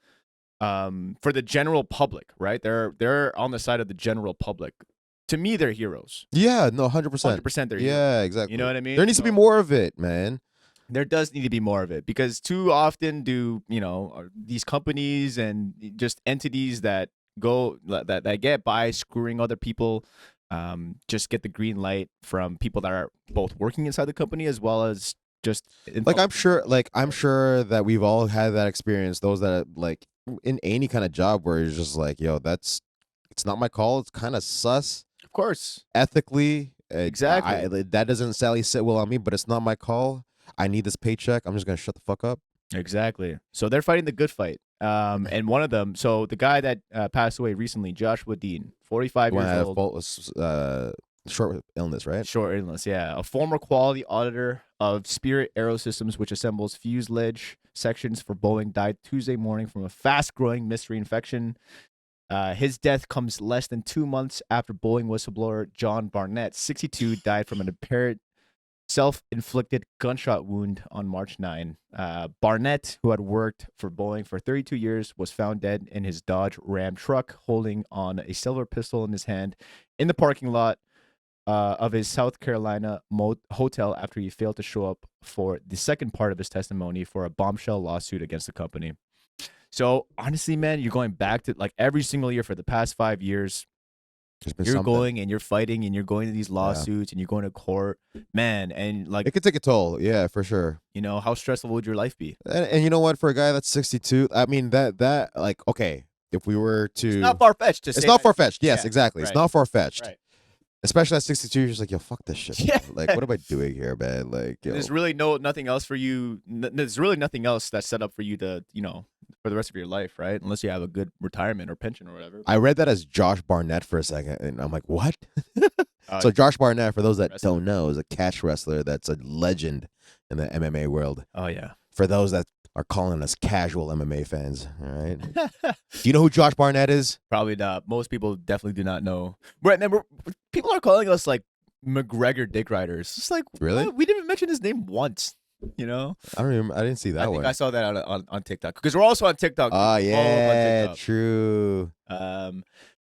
B: For the general public, right? They're on the side of the general public. To me, they're heroes.
A: Yeah, no, 100%.
B: 100% they're heroes.
A: Yeah, exactly.
B: You know what I mean?
A: There needs to be more of it, man.
B: There does need to be more of it, because too often do these companies and just entities that get by screwing other people, just get the green light from people that are both working inside the company as well as just
A: like I'm sure that we've all had that experience. Those that like in any kind of job where you're just like, yo, it's not my call. It's kind of sus.
B: Of course,
A: ethically,
B: exactly.
A: That doesn't necessarily sit well on me, but it's not my call. I need this paycheck. I'm just gonna shut the fuck up.
B: Exactly. So they're fighting the good fight. And one of them, so the guy that passed away recently, Joshua Dean, 45 years old.
A: Short illness, right?
B: Short illness, yeah. A former quality auditor of Spirit Aerosystems, which assembles fuselage sections for Boeing, died Tuesday morning from a fast-growing mystery infection. His death comes less than 2 months after Boeing whistleblower John Barnett, 62, died from an apparent self-inflicted gunshot wound on March 9. Barnett, who had worked for Boeing for 32 years, was found dead in his Dodge Ram truck, holding on a silver pistol in his hand in the parking lot of his South Carolina hotel after he failed to show up for the second part of his testimony for a bombshell lawsuit against the company. So honestly, man, you're going back to like every single year for the past 5 years. You're going and you're fighting and you're going to these lawsuits and you're going to court, man. And like,
A: it could take a toll. Yeah, for sure.
B: How stressful would your life be?
A: And you know what? For a guy that's 62, I mean, that like, okay, if we were to.
B: It's not far-fetched.
A: It's not far-fetched. Yes,
B: yeah,
A: exactly.
B: Right.
A: It's not far-fetched.
B: Right.
A: Especially at 62, you're just like, yo, fuck this shit.
B: Yeah.
A: Like, what am I doing here, man? Like, yo.
B: There's really nothing else for you. There's really nothing else that's set up for you to, for the rest of your life, right? Unless you have a good retirement or pension or whatever.
A: I read that as Josh Barnett for a second, and I'm like, what? So Josh Barnett, for those that don't know, is a catch wrestler that's a legend in the MMA world.
B: Oh, yeah.
A: For those that are calling us casual MMA fans, all right? Do you know who Josh Barnett is?
B: Probably not. Most people definitely do not know. Right, man, people are calling us like McGregor dick riders. It's like,
A: really?
B: What? We didn't even mention his name once.
A: I don't remember. I didn't see that one.
B: I think I saw that on TikTok, because we're also on TikTok.
A: Oh yeah, true.
B: But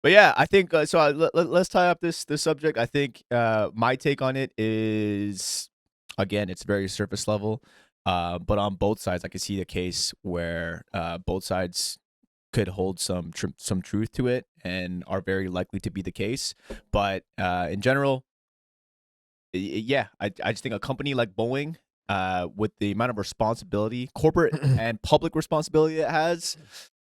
B: yeah, I think so. Let's tie up this subject. I think my take on it is, again, it's very surface level. But on both sides, I can see a case where both sides could hold some truth to it and are very likely to be the case. But in general, yeah, I just think a company like Boeing, with the amount of responsibility, corporate and public responsibility it has,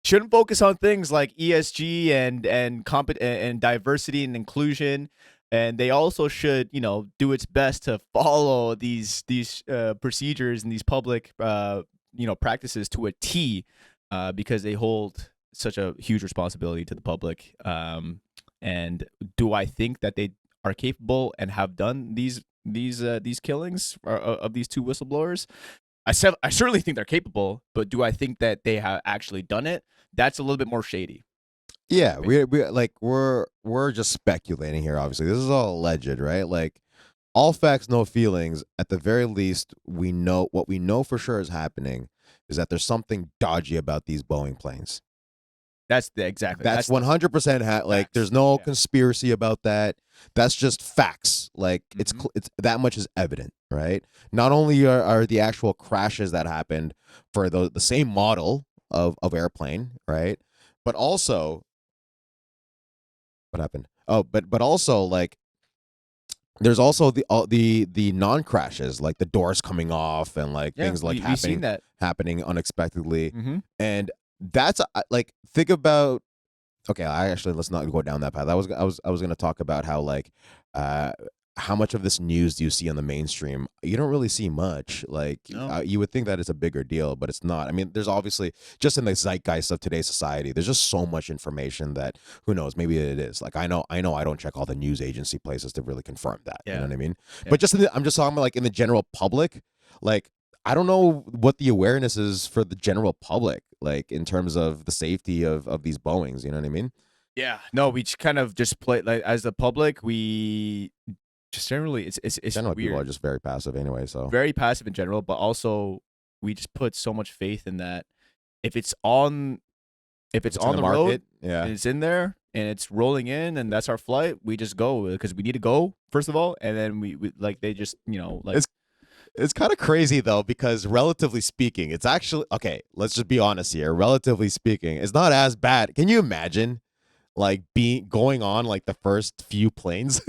B: shouldn't focus on things like ESG and diversity and inclusion. and they also should, do its best to follow these procedures and these public practices to a T, because they hold such a huge responsibility to the public. And do I think that they are capable and have done these killings of these two whistleblowers? I certainly think they're capable, but do I think that they have actually done it? That's a little bit more shady.
A: Yeah, we're just speculating here. Obviously, this is all alleged, right? Like, all facts, no feelings. At the very least, we know what we know for sure is happening is that there's something dodgy about these Boeing planes.
B: Exactly.
A: That's 100% like. There's no conspiracy about that. That's just facts. Like, it's that much is evident, right? Not only are the actual crashes that happened for the same model of airplane, right? But also, what happened? Oh, but also, like, there's also the non crashes, like the doors coming off and like things like happening unexpectedly, and that's like, think about. Okay, let's not go down that path. I was going to talk about how, like, how much of this news do you see on the mainstream? You don't really see much. Like,
B: No.
A: You would think that it's a bigger deal, but it's not. I mean, there's obviously, just in the zeitgeist of today's society, there's just so much information that, who knows, maybe it is. Like, I know I don't check all the news agency places to really confirm that. You know what I mean?
B: Yeah.
A: But I'm just talking about, like, in the general public, like, I don't know what the awareness is for the general public, like, in terms of the safety of these Boeings. You know what I mean?
B: Yeah. No, we just kind of just play, like, as the public, we just generally it's
A: Generally,
B: weird.
A: people are just very passive anyway. So
B: Very passive in general, but also we just put so much faith in that if it's on the
A: market,
B: road,
A: yeah,
B: and it's in there and it's rolling in and that's our flight, we just go because we need to go, first of all, and then we like, they just, like,
A: it's kind of crazy though, because relatively speaking, it's actually okay. Let's just be honest here. Relatively speaking, it's not as bad. Can you imagine, like, going on like the first few planes?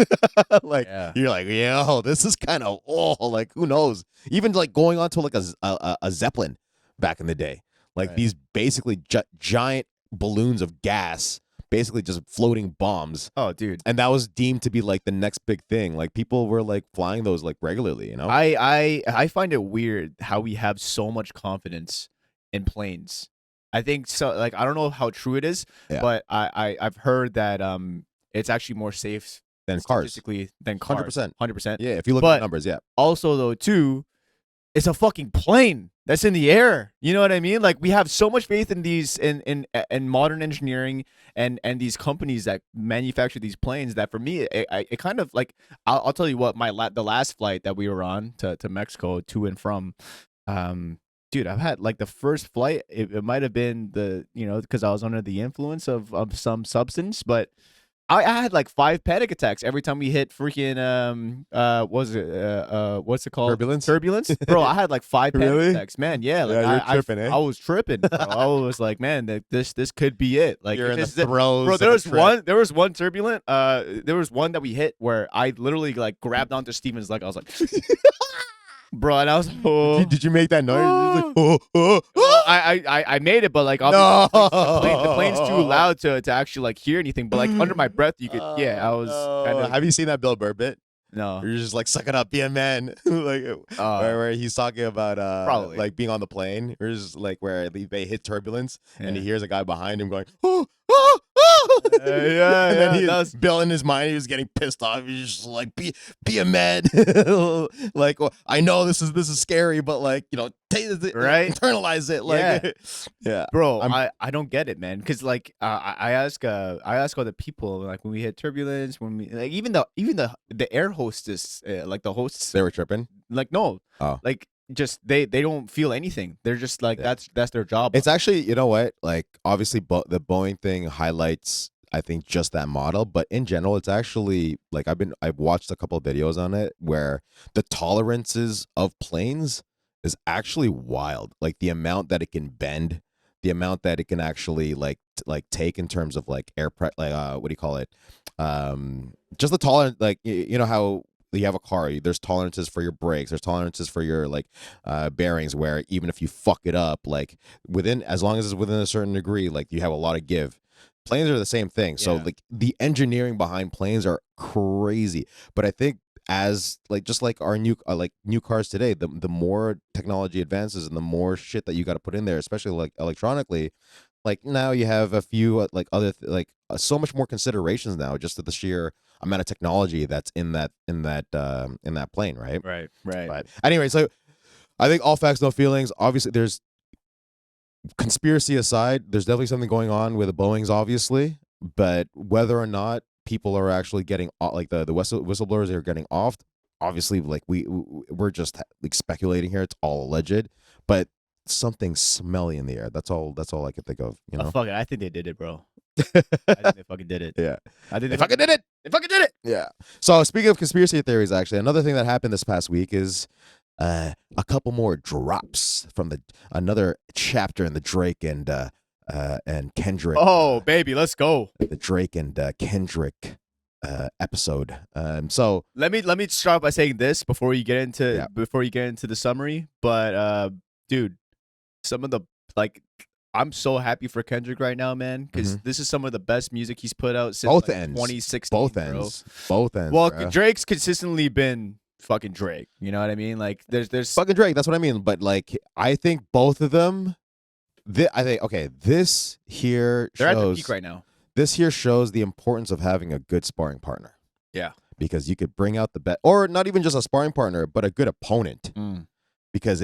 A: Like, you're like, yo, this is kind of, like, who knows? Even like going on to like a Zeppelin back in the day, like these basically giant balloons of gas, basically just floating bombs.
B: Oh, dude.
A: And that was deemed to be like the next big thing. Like, people were like flying those like regularly, you know?
B: I find it weird how we have so much confidence in planes. I think so. Like, I don't know how true it is, but I've heard that it's actually more safe
A: than cars.
B: Statistically than cars.
A: 100%.
B: 100%.
A: Yeah, if you look at the numbers, yeah.
B: Also, though, too, it's a fucking plane that's in the air. You know what I mean? Like, we have so much faith in these in modern engineering and these companies that manufacture these planes that, for me, it kind of, like, I'll tell you what, the last flight that we were on to Mexico, to and from, dude, I've had, like, the first flight, it might have been because I was under the influence of some substance, but I had like 5 panic attacks every time we hit freaking what's it called? Turbulence. Bro, I had like 5 panic attacks, man. Yeah, like,
A: you're tripping,
B: I was tripping, bro. I was like, man, this could be it. Like,
A: you're in the throes.
B: Bro, there was one turbulent. There was one that we hit where I literally, like, grabbed onto Steven's leg. I was like, bro, and I was like, oh.
A: Did you make that noise? Like,
B: I made it, but, like, obviously, the plane's too loud to actually, like, hear anything. But, like, under my breath, you could. I was. Kinda,
A: have you seen that Bill Burr bit?
B: No.
A: You're just like, suck it up, be a man. Like, where he's talking about
B: probably,
A: like, being on the plane. Or just like where they hit turbulence and he hears a guy behind him going, and then Bill, in his mind, he was getting pissed off. He's just like, be a man. Like, well, I know this is scary, but, like, take it,
B: right?
A: Internalize it. Like, yeah.
B: Bro, I don't get it, man. Because, like, I ask other people, like, when we hit turbulence, when we, like, even the air hostess, like, the hosts,
A: they were tripping.
B: Like, no, like, just they don't feel anything. They're just like, that's their job.
A: It's actually, you know what, like, obviously the Boeing thing highlights, I think, just that model, but in general, it's actually, like, I've watched a couple of videos on it where the tolerances of planes is actually wild. Like, the amount that it can bend, the amount that it can actually like take in terms of, like, air what do you call it, just the tolerance. Like, you know how you have a car, there's tolerances for your brakes, there's tolerances for your, like, bearings, where even if you fuck it up, like, as long as it's within a certain degree, like, you have a lot of give. Planes are the same thing. So
B: Yeah.
A: like the engineering behind planes are crazy. But I think as like just like our new cars today, the more technology advances and the more shit that you got to put in there, especially like electronically, like now you have a few like so much more considerations now just to the sheer amount of technology that's in that plane, right?
B: Right. Right.
A: But anyway, so I think all facts, no feelings. Obviously, there's conspiracy aside, there's definitely something going on with the Boeing's, obviously, but whether or not people are actually getting like the whistleblowers are getting off, obviously, like we're just like speculating here. It's all alleged, but something smelly in the air. That's all. That's all I can think of. You know.
B: Fuck it. I think they did it, bro. I think they fucking did it.
A: Yeah.
B: I think
A: They fucking did it.
B: They fucking did it.
A: Yeah. So speaking of conspiracy theories, actually, another thing that happened this past week is a couple more drops from another chapter in the Drake and Kendrick.
B: Oh, baby, let's go.
A: The Drake and Kendrick episode. So
B: let me start by saying this before you get into the summary. But dude, some of the like. I'm so happy for Kendrick right now, man, because this is some of the best music he's put out since
A: both
B: like,
A: ends.
B: 2016.
A: Both
B: bro.
A: ends. Both ends.
B: Well,
A: bro.
B: Drake's consistently been fucking Drake. You know what I mean? Like, there's
A: fucking Drake. That's what I mean. But like, I think both of them. I think okay. This here
B: they're
A: shows
B: at the peak right now.
A: This here shows the importance of having a good sparring partner.
B: Yeah,
A: because you could bring out the best, or not even just a sparring partner, but a good opponent. Because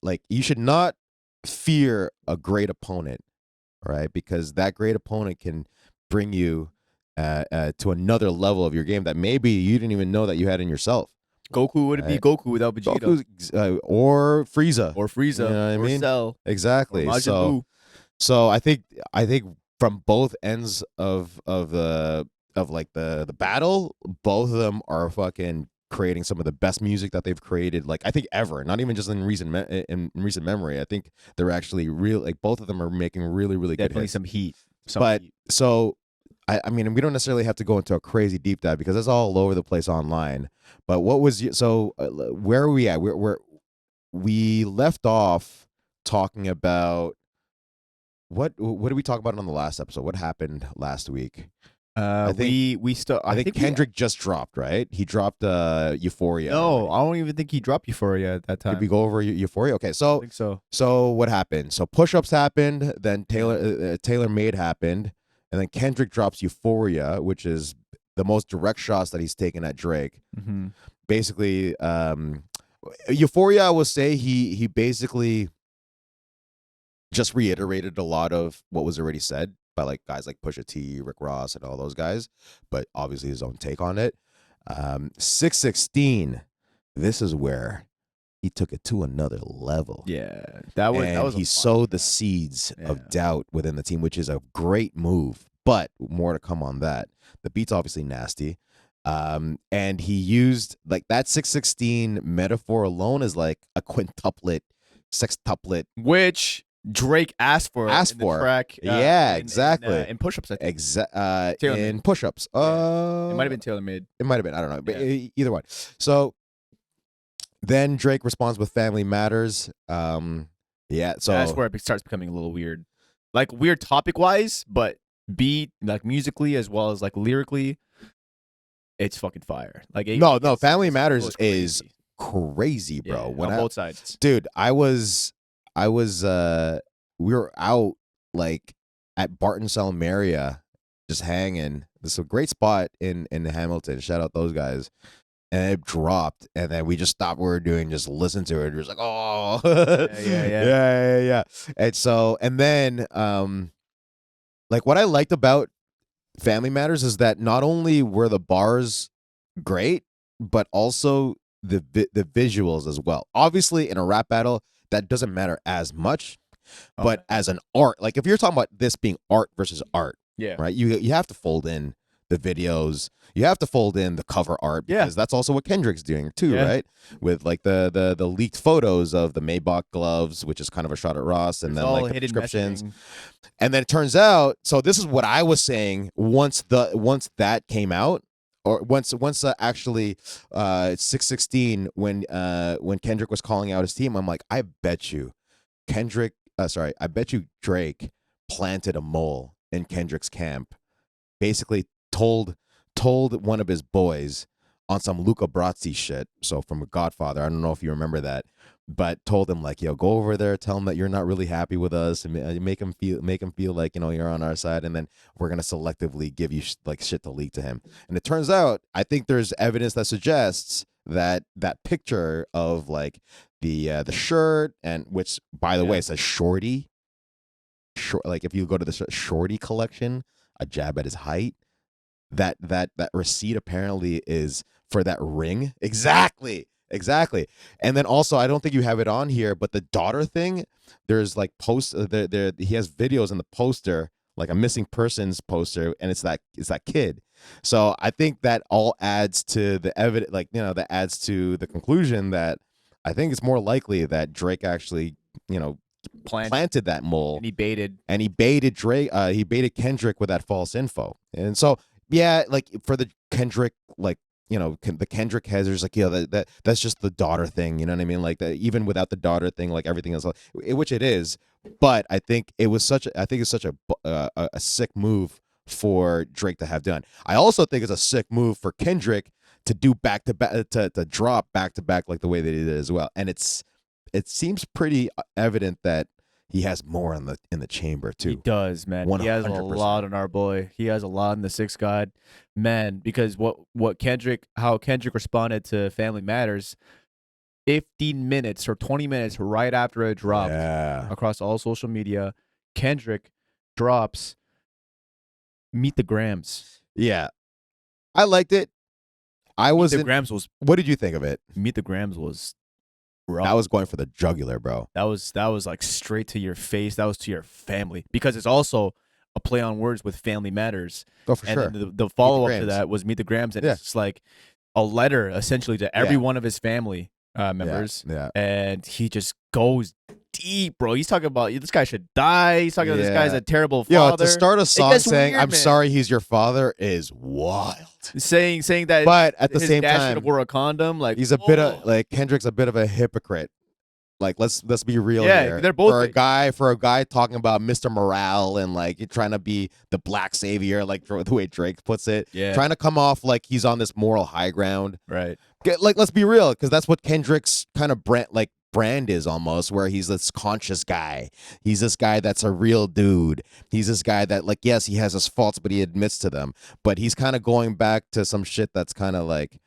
A: like you should not fear a great opponent, right? Because that great opponent can bring you to another level of your game that maybe you didn't even know that you had in yourself.
B: Goku wouldn't be Goku without Vegeta,
A: or Frieza,
B: you know
A: what I mean?
B: Cell,
A: exactly. So I think from both ends of the battle, both of them are fucking creating some of the best music that they've created, like I think ever. Not even just in recent memory. I think they're actually real. Like both of them are making really good hits.
B: some heat.
A: So I mean, we don't necessarily have to go into a crazy deep dive because it's all over the place online. But what was where are we at? We left off talking about what did we talk about on the last episode? What happened last week?
B: I think
A: Kendrick just dropped, right? He dropped Euphoria.
B: No, I don't even think he dropped Euphoria at that time.
A: Did we go over Euphoria? Okay, so
B: I think so.
A: So what happened? So Push-Ups happened, then Tailor Made happened, and then Kendrick drops Euphoria, which is the most direct shots that he's taken at Drake. Basically, Euphoria, I will say he basically just reiterated a lot of what was already said by like guys like Pusha T, Rick Ross, and all those guys, but obviously his own take on it. 616, this is where he took it to another level.
B: Yeah, that was
A: he sowed the seeds of doubt within the team, which is a great move. But more to come on that. The beat's obviously nasty. And he used like that 616 metaphor alone is like a quintuplet, sextuplet,
B: which Drake asked for in the track.
A: Exactly.
B: In Push-Ups, I think.
A: In Push-Ups.
B: It might have been Tailor Made.
A: It might have been. I don't know. But either one. So then Drake responds with Family Matters. So
B: that's where it starts becoming a little weird. Like weird topic-wise, but beat, like musically as well as like lyrically, it's fucking fire. Like
A: Family Matters is crazy, bro.
B: On both sides.
A: Dude, we were out like at Barton Salmeria just hanging. This is a great spot in Hamilton. Shout out those guys. And it dropped, and then we just stopped what we were doing, just listened to it. It was like, oh, yeah. And then, like what I liked about Family Matters is that not only were the bars great, but also the visuals as well. Obviously, in a rap battle, that doesn't matter as much, but as an art, like if you're talking about this being art versus art, right? You have to fold in the videos, you have to fold in the cover art, because that's also what Kendrick's doing too, right? With like the leaked photos of the Maybach gloves, which is kind of a shot at Ross, and then like the prescriptions. And then it turns out, so this is what I was saying once that came out, or once actually 616 when Kendrick was calling out his team, I'm like, I bet you Drake planted a mole in Kendrick's camp basically told one of his boys on some Luca Brasi shit. So from Godfather, I don't know if you remember that, but told him like, yo, go over there, tell him that you're not really happy with us, and make him feel like, you know, you're on our side, and then we're gonna selectively give you like shit to leak to him. And it turns out, I think there's evidence that suggests that that picture of like the shirt, and which by the way says Shorty, like if you go to the Shorty collection, a jab at his height, that receipt apparently is for that ring. Exactly. And then also, I don't think you have it on here, but the daughter thing, there's like there he has videos in the poster, like a missing persons poster, and it's that kid. So I think that all adds to the evidence, like, you know, that adds to the conclusion that I think it's more likely that Drake actually, you know, planted that mole,
B: and he baited
A: Drake. He baited Kendrick with that false info. And so yeah, like for the Kendrick, like, you know, the Kendrick hazards, like, yeah, that's just the daughter thing, you know what I mean? Like, even without the daughter thing, like everything else, which it is, but I think it's such a sick move for Drake to have done. I also think it's a sick move for Kendrick to do back to back, to drop back to back like the way that he did as well. And it seems pretty evident that he has more in the chamber too.
B: He does, man. 100%. He has a lot on our boy. He has a lot in the Sixth God, man. Because how Kendrick responded to Family Matters, 15 minutes or 20 minutes right after it dropped across all social media, Kendrick drops "Meet the Grams."
A: Yeah, I liked it.
B: Meet the Grams was.
A: What did you think of it?
B: Meet the Grams was. Rough.
A: That was going for the jugular, bro.
B: That was like straight to your face. That was to your family, because it's also a play on words with Family Matters.
A: Oh, for sure.
B: And the follow up to that was Meet the Grams, and it's just like a letter essentially to every one of his family members.
A: Yeah.
B: And he just goes deep, bro. He's talking about this guy should die. He's talking about this guy's a terrible father.
A: Yo, to start a song saying "I'm sorry he's your father" is wild.
B: Saying that,
A: but at the
B: his
A: same
B: dad
A: time,
B: should have wore a condom. Like,
A: he's a bit of like Kendrick's a bit of a hypocrite. Like, let's be real here.
B: They're both
A: for a guy talking about Mr. Morale and like trying to be the black savior, like the way Drake puts it.
B: Yeah.
A: Trying to come off like he's on this moral high ground.
B: Right.
A: Like, let's be real, because that's what Kendrick's kind of brand is almost, where he's this conscious guy. He's this guy that's a real dude. He's this guy that, like, yes, he has his faults, but he admits to them. But he's kind of going back to some shit that's kind of like,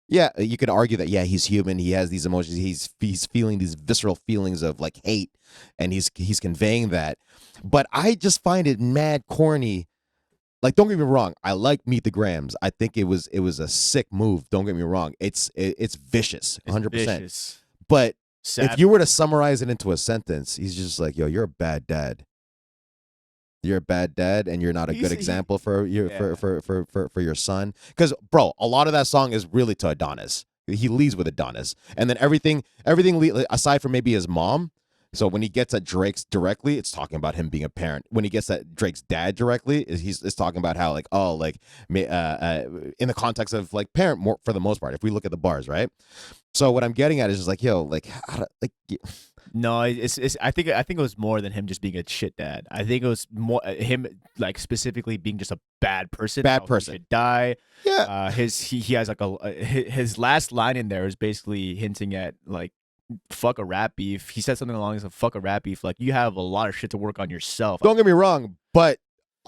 A: yeah, you could argue that, yeah, he's human. He has these emotions. He's feeling these visceral feelings of like hate, and he's conveying that. But I just find it mad corny. Like, don't get me wrong, I like Meet the Grams. I think it was a sick move. Don't get me wrong. It's vicious, 100%. But if you were to summarize it into a sentence, he's just like, yo, you're a bad dad. You're a bad dad, and you're not a good example for your for your son. Because, bro, a lot of that song is really to Adonis. He leads with Adonis, and then everything aside from maybe his mom. So when he gets at Drake's directly, it's talking about him being a parent. When he gets at Drake's dad directly, it's talking about how, like, oh, like, in the context of like parent, more for the most part. If we look at the bars, right? So what I'm getting at is just like, yo, like,
B: no, it's. I think it was more than him just being a shit dad. I think it was more him, like, specifically being just a bad person.
A: Bad person.
B: He should die.
A: Yeah.
B: He has like his last line in there is basically hinting at like, fuck a rap beef. He said something along the fuck a rap beef. Like, you have a lot of shit to work on yourself.
A: Don't get me wrong, but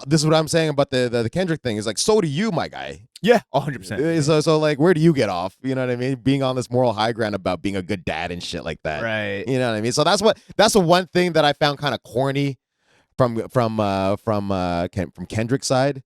A: this is what I'm saying about the Kendrick thing. Is like, so do you, my guy.
B: Yeah, 100%.
A: So like, where do you get off? You know what I mean? Being on this moral high ground about being a good dad and shit like that.
B: Right.
A: You know what I mean? So that's the one thing that I found kind of corny from Kendrick's side.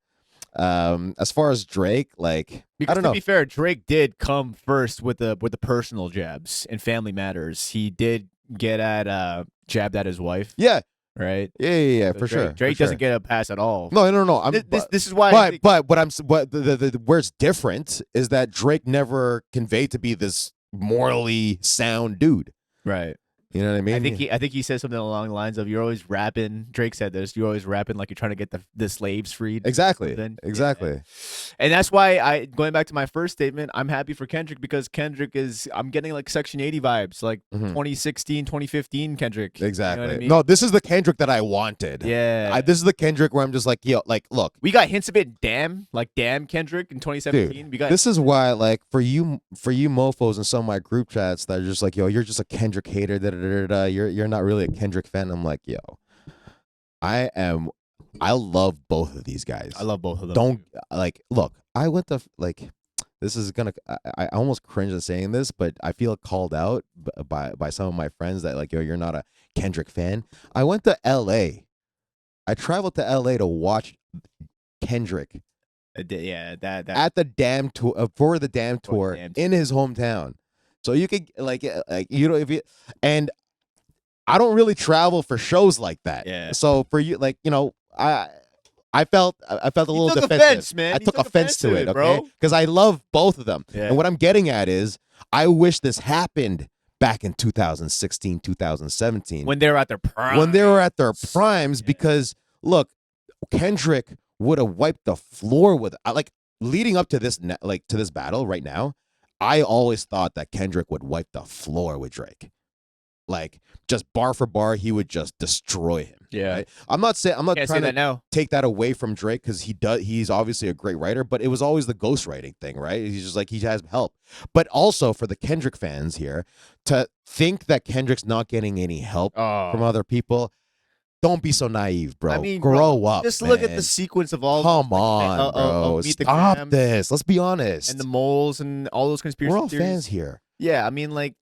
A: As far as Drake, like,
B: because
A: I don't know.
B: To be fair, Drake did come first with the personal jabs in Family Matters. He did get at jabbed at his wife.
A: Yeah.
B: Right.
A: Yeah,
B: so
A: for sure.
B: Drake doesn't get a pass at all.
A: No.
B: This is why.
A: But where it's different is that Drake never conveyed to be this morally sound dude.
B: Right.
A: You know what I mean?
B: I think he said something along the lines of, "You're always rapping." Drake said this. You're always rapping like you're trying to get the slaves freed.
A: Exactly.
B: Then,
A: Exactly.
B: yeah. And that's why going back to my first statement, I'm happy for Kendrick because Kendrick I'm getting like Section 80 vibes, like 2016, 2015 Kendrick.
A: Exactly.
B: You know what I mean?
A: No, this is the Kendrick that I wanted.
B: Yeah.
A: This is the Kendrick where I'm just like, yo, like, look.
B: We got hints of it. Damn Kendrick in 2017.
A: Dude, this is why, like, for you mofos in some of my group chats that are just like, yo, you're just a Kendrick hater. Da, da, da, da, you're not really a Kendrick fan. I'm like, yo, I love both of these guys.
B: I love both of them.
A: Don't like, look, I went to like, this is gonna. I almost cringe at saying this, but I feel called out by some of my friends that like, yo, you're not a Kendrick fan. I went to L.A. I traveled to L.A. to watch Kendrick.
B: Yeah, that
A: at the Damn tour for the Damn tour in his hometown. So you could like you know if you and I don't really travel for shows like that.
B: Yeah.
A: So for you, like, you know, I felt a little defensive.
B: Offense, man.
A: I took offense to it, okay? Because I love both of them.
B: Yeah.
A: And what I'm getting at is I wish this happened back in 2016, 2017.
B: When they were at their prime.
A: When they were at their primes, because look, Kendrick would have wiped the floor with like leading up to this to this battle right now. I always thought that Kendrick would wipe the floor with Drake. Like just bar for bar, he would just destroy him.
B: Yeah,
A: right? I'm not trying
B: to
A: take that away from Drake because he's obviously a great writer, but it was always the ghostwriting thing, right? He's just like he has help. But also for the Kendrick fans here to think that Kendrick's not getting any help from other people. Don't be so naive, bro. I mean, grow up.
B: Just
A: man.
B: Look at the sequence of all.
A: Come on, bro. Stop this. Let's be honest.
B: And the moles and all those conspiracy
A: We're all
B: theories.
A: fans here.
B: Yeah, I mean, like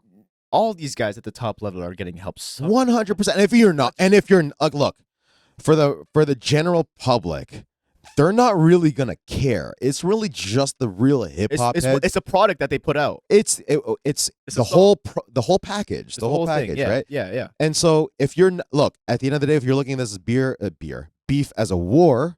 B: all these guys at the top level are getting help.
A: 100%. If you're not, and if you're look for the general public, they're not really gonna care. It's really just the real hip hop.
B: It's a product that they put out.
A: It's the whole package, the whole package,
B: yeah,
A: right?
B: Yeah.
A: And so if you're look at the end of the day, if you're looking at this beef as a war,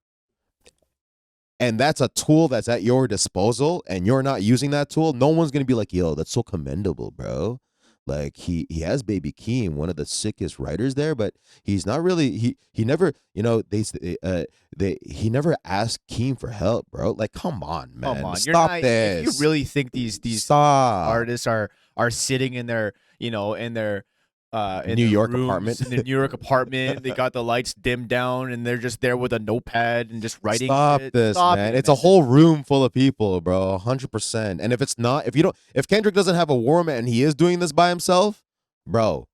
A: and that's a tool that's at your disposal, and you're not using that tool, no one's gonna be like, yo, that's so commendable, bro. Like he has Baby Keem, one of the sickest writers there, but he's not really he never, you know, he never asked Keem for help, bro. Like, come on, man. Come on. Stop this.
B: If you really think these artists are sitting in their, you know, in their in
A: New York
B: rooms,
A: apartment.
B: In the New York apartment, they got the lights dimmed down, and they're just there with a notepad and just writing.
A: Stop this, man! It's a whole room full of people, bro. 100%. And if Kendrick doesn't have a war room and he is doing this by himself, bro,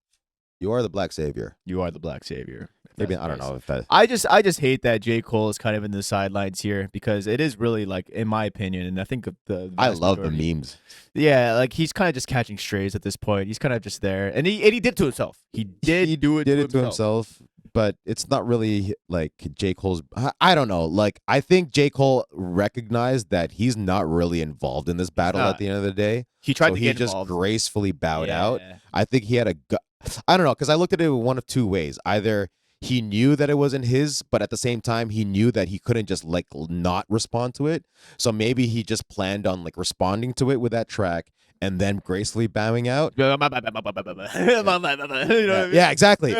A: you are the black savior.
B: You are the black savior.
A: Maybe I don't know if that.
B: I just hate that J. Cole is kind of in the sidelines here because it is really like, in my opinion, and I think
A: I love the memes.
B: Yeah, like he's kind of just catching strays at this point. He's kind of just there, and he did it to himself. He did it to himself.
A: But it's not really like J. Cole's. I don't know. Like I think J. Cole recognized that he's not really involved in this battle at the end of the day.
B: He tried to
A: get just
B: involved.
A: Gracefully bowed out. I think he had I don't know, because I looked at it one of two ways. Either he knew that it wasn't his, but at the same time, he knew that he couldn't just like not respond to it. So maybe he just planned on like responding to it with that track and then gracefully bowing out.
B: You know what I mean?
A: Yeah, exactly.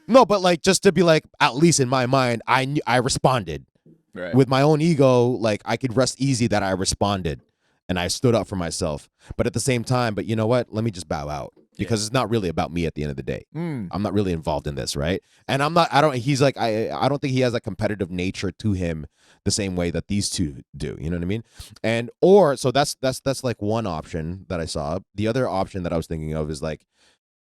A: No, but like just to be like, at least in my mind, I responded.
B: Right.
A: With my own ego, like I could rest easy that I responded and I stood up for myself. But at the same time, but you know what? Let me just bow out. Because it's not really about me at the end of the day. I'm not really involved in this, right? And he's like, I don't think he has a competitive nature to him the same way that these two do. You know what I mean? And so that's like one option that I saw. The other option that I was thinking of is like,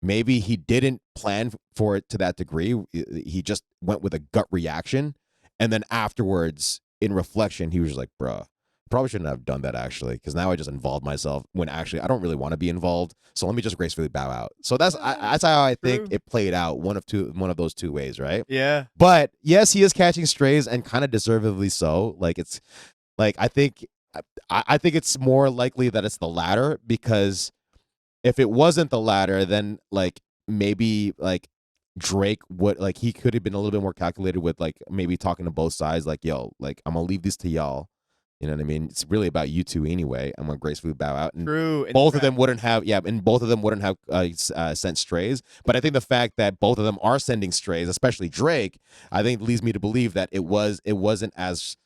A: maybe he didn't plan for it to that degree. He just went with a gut reaction. And then afterwards, in reflection, he was just like, bruh, probably shouldn't have done that actually, because now I just involved myself when actually I don't really want to be involved. So let me just gracefully bow out. So that's how I think it played out. One of those two ways, right?
B: Yeah.
A: But yes, he is catching strays and kind of deservedly so. Like it's like I think it's more likely that it's the latter, because if it wasn't the latter, then like maybe like Drake would like he could have been a little bit more calculated with like maybe talking to both sides, like, yo, like I'm gonna leave this to y'all. You know what I mean? It's really about you two anyway. I'm gonna gracefully bow out, and
B: True. And
A: both of them wouldn't have, and both of them wouldn't have sent strays. But I think the fact that both of them are sending strays, especially Drake, I think leads me to believe that it wasn't as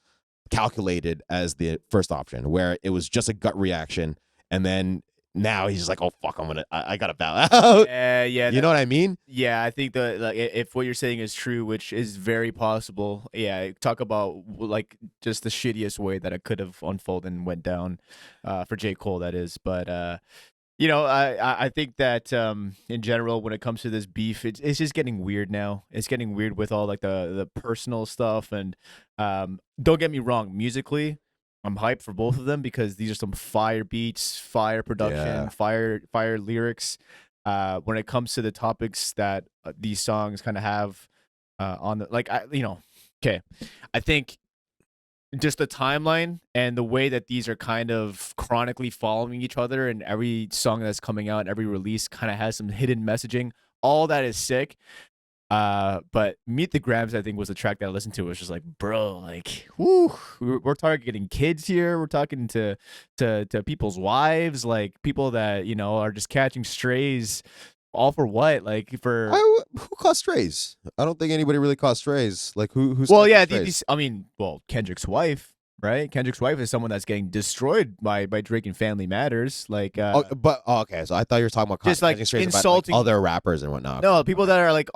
A: calculated as the first option, where it was just a gut reaction, and then now he's just like, oh fuck, I gotta bow out.
B: Yeah,
A: You know what I mean?
B: yeah. I think that like if what you're saying is true, which is very possible, yeah. Talk about like just the shittiest way that it could have unfolded and went down, for J. Cole, that is. But I think that in general, when it comes to this beef, it's just getting weird now. It's getting weird with all like the personal stuff, and don't get me wrong, musically, I'm hyped for both of them because these are some fire beats, fire production,
A: Yeah.
B: fire lyrics. When it comes to the topics that these songs kind of have on the okay, I think just the timeline and the way that these are kind of chronically following each other, and every song that's coming out, every release kind of has some hidden messaging. All that is sick. But Meet the Grams, I think, was the track that I listened to. It was just like, bro, like, whoo, we're targeting kids here. We're talking to people's wives, like people that are just catching strays. All for what? Like for
A: Who caught strays? I don't think anybody really caught strays. Like who's
B: well, yeah,
A: strays?
B: Kendrick's wife, right? Kendrick's wife is someone that's getting destroyed by Drake and Family Matters. Like,
A: Okay, so I thought you were talking about
B: just like
A: catching strays
B: insulting
A: about, like, other rappers and whatnot.
B: no, people that are like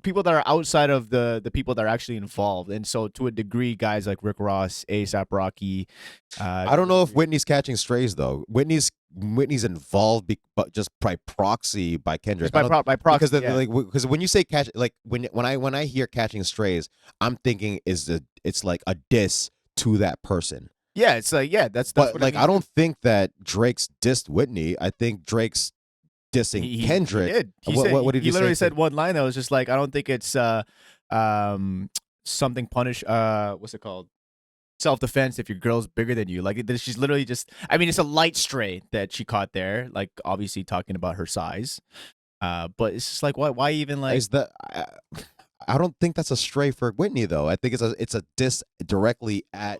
B: people that are outside of the people that are actually involved, and so to a degree, guys like Rick Ross, ASAP Rocky.
A: I don't know if Whitney's catching strays though. Whitney's involved, but just by proxy by Kendrick.
B: by proxy,
A: because when you say catch, like when I hear catching strays, I'm thinking it's like a diss to that person.
B: Yeah, it's like that's
A: But
B: what
A: like
B: I mean.
A: I don't think that Drake's dissed Whitney. I think Drake's dissing Kendrick.
B: He did.
A: What did
B: he literally
A: say?
B: said one line that was just like, I don't think it's something punish what's it called? Self-defense if your girl's bigger than you. Like she's literally just, I mean, it's a light stray that she caught there, like obviously talking about her size. But it's just like, why even like
A: Is that I don't think that's a stray for Whitney though. I think it's a diss directly at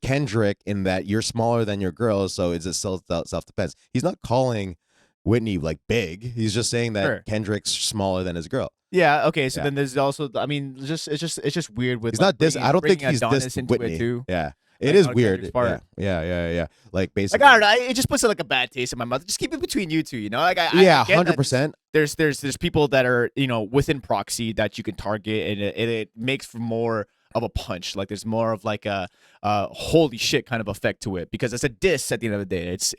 A: Kendrick in that you're smaller than your girl, so it's a self defense. He's not calling Whitney like big. He's just saying that
B: Sure.
A: Kendrick's smaller than his girl.
B: Yeah. Okay. So
A: Yeah.
B: then there's also, I mean, it's just weird with
A: He's
B: like,
A: not diss. I don't think
B: bringing
A: he's
B: Adonis
A: dissed
B: into
A: Whitney.
B: it too.
A: Yeah, it
B: Like,
A: is
B: on
A: weird.
B: Kendrick's part.
A: Yeah. Like basically,
B: Like, I don't know. It just puts like a bad taste in my mouth. Just keep it between you two. Like, I
A: yeah,
B: get that
A: 100%.
B: There's people that are within proxy that you can target, and it makes for more of a punch. Like there's more of like a holy shit kind of effect to it, because it's a diss at the end of the day. It's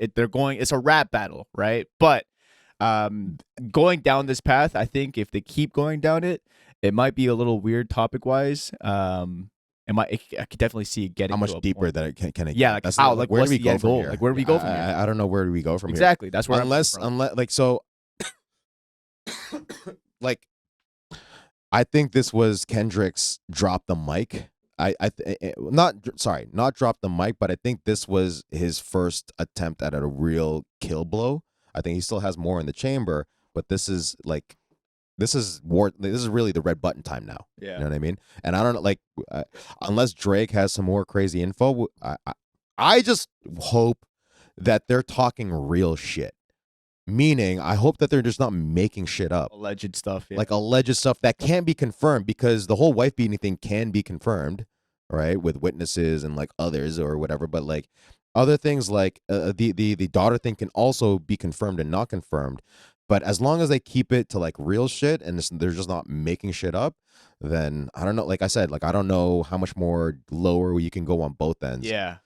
B: a rap battle, right? But going down this path, I think if they keep going down it, it might be a little weird topic wise. I could definitely see it getting
A: How much
B: to a
A: deeper
B: point.
A: that it can it
B: Yeah,
A: get?
B: like
A: That's
B: how,
A: not-
B: like
A: where
B: what's
A: do we
B: the
A: go
B: end
A: from
B: goal?
A: here?
B: Like where do we go from here?
A: I don't know where do we go from here.
B: Exactly. That's where
A: unless like so like I think this was Kendrick's drop the mic. Not drop the mic, but I think this was his first attempt at a real kill blow. I think he still has more in the chamber, but this is really the red button time now.
B: Yeah.
A: You know what I mean? And I don't know, like, unless Drake has some more crazy info, I just hope that they're talking real shit. Meaning, I hope that they're just not making shit up.
B: Alleged stuff. Yeah.
A: Like alleged stuff that can't be confirmed, because the whole wife beating thing can be confirmed, right? With witnesses and like others or whatever. But like other things like the daughter thing can also be confirmed and not confirmed. But as long as they keep it to like real shit and they're just not making shit up, then I don't know. Like I said, like I don't know how much more lower you can go on both ends.
B: Yeah.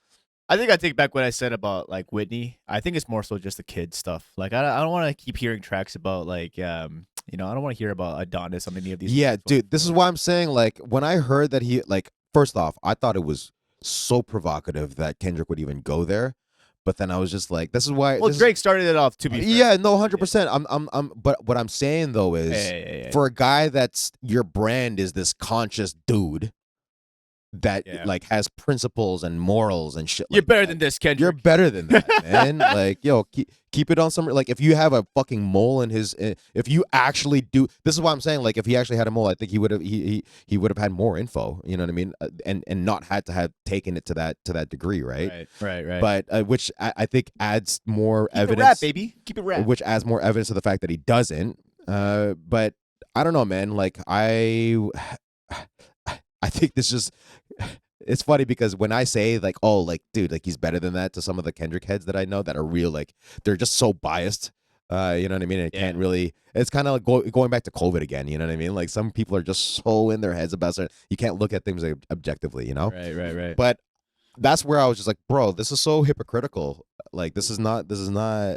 B: I think I take back what I said about like Whitney. I think it's more so just the kid stuff. Like I don't want to keep hearing tracks about like I don't want to hear about Adonis on any of these.
A: Yeah, dude, this is why I'm saying, like, when I heard that he, like, first off, I thought it was so provocative that Kendrick would even go there. But then I was just like, this is why.
B: Well, Drake started it off, to be fair.
A: Yeah, no, 100%. But what I'm saying though is,
B: Hey.
A: for a guy that's your brand is this conscious dude, that like has principles and morals and shit.
B: You're
A: like
B: better
A: that.
B: than this, Kendrick.
A: You're better than that, man. Like, yo, keep it on some. Like, if you have a fucking mole in his, if you actually do, this is why I'm saying, like, if he actually had a mole, I think he would have he would have had more info. You know what I mean? And not had to have taken it to that degree, right?
B: Right.
A: But which I think adds more
B: Keep
A: evidence.
B: It rap, baby. Keep it rap.
A: Which adds more evidence to the fact that he doesn't. But I don't know, man. Like I think this just. It's funny because when I say like, oh, like, dude, like he's better than that to some of the Kendrick heads that I know that are real, like they're just so biased. You know what I mean? And it can't really. It's kind of like going back to COVID again. You know what I mean? Like some people are just so in their heads about it. You can't look at things like, objectively. You know?
B: Right.
A: But that's where I was just like, bro, this is so hypocritical. Like this is not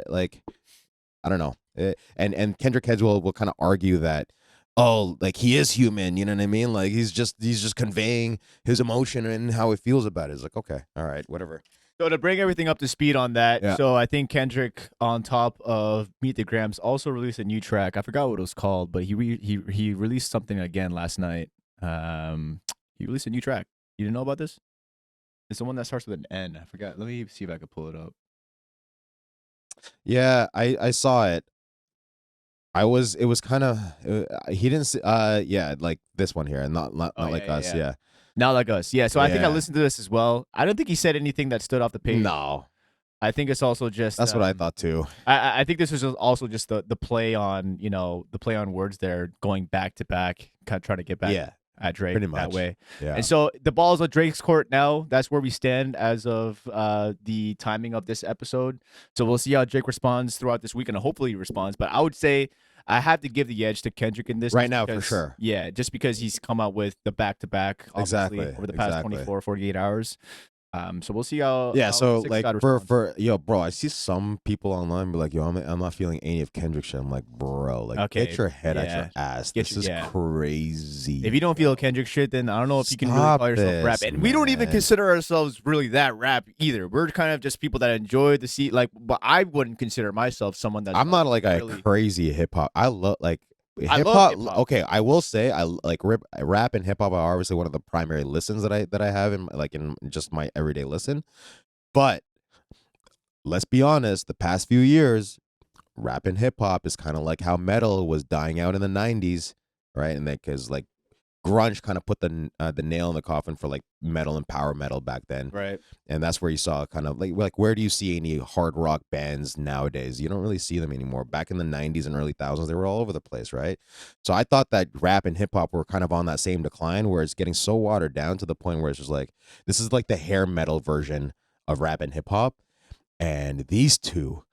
A: like, I don't know. And Kendrick heads will kind of argue that, oh, like he is human, you know what I mean? Like he's just conveying his emotion and how he feels about it. It's like, okay, all right, whatever.
B: So to bring everything up to speed on that,
A: Yeah.
B: so I think Kendrick, on top of Meet the Grams, also released a new track. I forgot what it was called, but he released something again last night. He released a new track. You didn't know about this? It's the one that starts with an N. I forgot. Let me see if I can pull it up.
A: Yeah, I saw it. It was kind of he didn't yeah, like this one here, and not like us. Yeah.
B: Not like us. Yeah. So I think I listened to this as well. I don't think he said anything that stood off the page.
A: No.
B: I think it's also just
A: that's what I thought too.
B: I think this is also just the play on, the play on words there, going back to back, kind of trying to get back at Drake
A: pretty much
B: that way.
A: Yeah.
B: And so the ball's on Drake's court now. That's where we stand as of the timing of this episode. So we'll see how Drake responds throughout this week, and hopefully he responds. But I would say I have to give the edge to Kendrick in this
A: right now, for sure.
B: Yeah, just because he's come out with the back-to-back, obviously, over the past 24, 48 hours. So we'll see how.
A: Yeah.
B: How
A: so like for yo, bro, I see some people online be like, yo, I'm not feeling any of Kendrick shit. I'm like, bro, like get your head out your ass. This is crazy.
B: If you don't feel Kendrick shit, then I don't know if you can really call yourself rap. And we don't even consider ourselves really that rap either. We're kind of just people that enjoy the scene. Like, but I wouldn't consider myself someone that.
A: I'm not like really... a crazy hip hop. I love like. Hip hop. Okay, I will say I like rap and hip hop are obviously one of the primary listens that I have in just my everyday listen. But let's be honest, the past few years, rap and hip hop is kind of like how metal was dying out in the 90s, right? And because like grunge kind of put the nail in the coffin for like metal and power metal back then,
B: right?
A: And that's where you saw kind of like where do you see any hard rock bands nowadays? You don't really see them anymore. Back in the 90s and early thousands, they were all over the place, right? So I thought that rap and hip hop were kind of on that same decline, where it's getting so watered down to the point where it's just like, this is like the hair metal version of rap and hip hop, and these two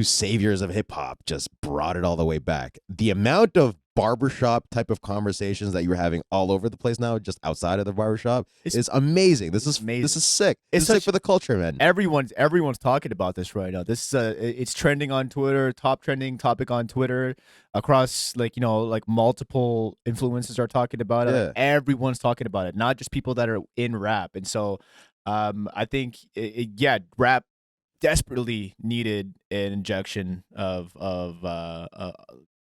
A: saviors of hip hop just brought it all the way back. The amount of barbershop type of conversations that you're having all over the place now, just outside of the barbershop, is amazing. This is amazing. This is sick. It's sick for the culture, man.
B: Everyone's talking about this right now. This is it's trending on Twitter, top trending topic on Twitter across like multiple influencers are talking about it.
A: Yeah.
B: Everyone's talking about it, not just people that are in rap. And so I think rap desperately needed an injection of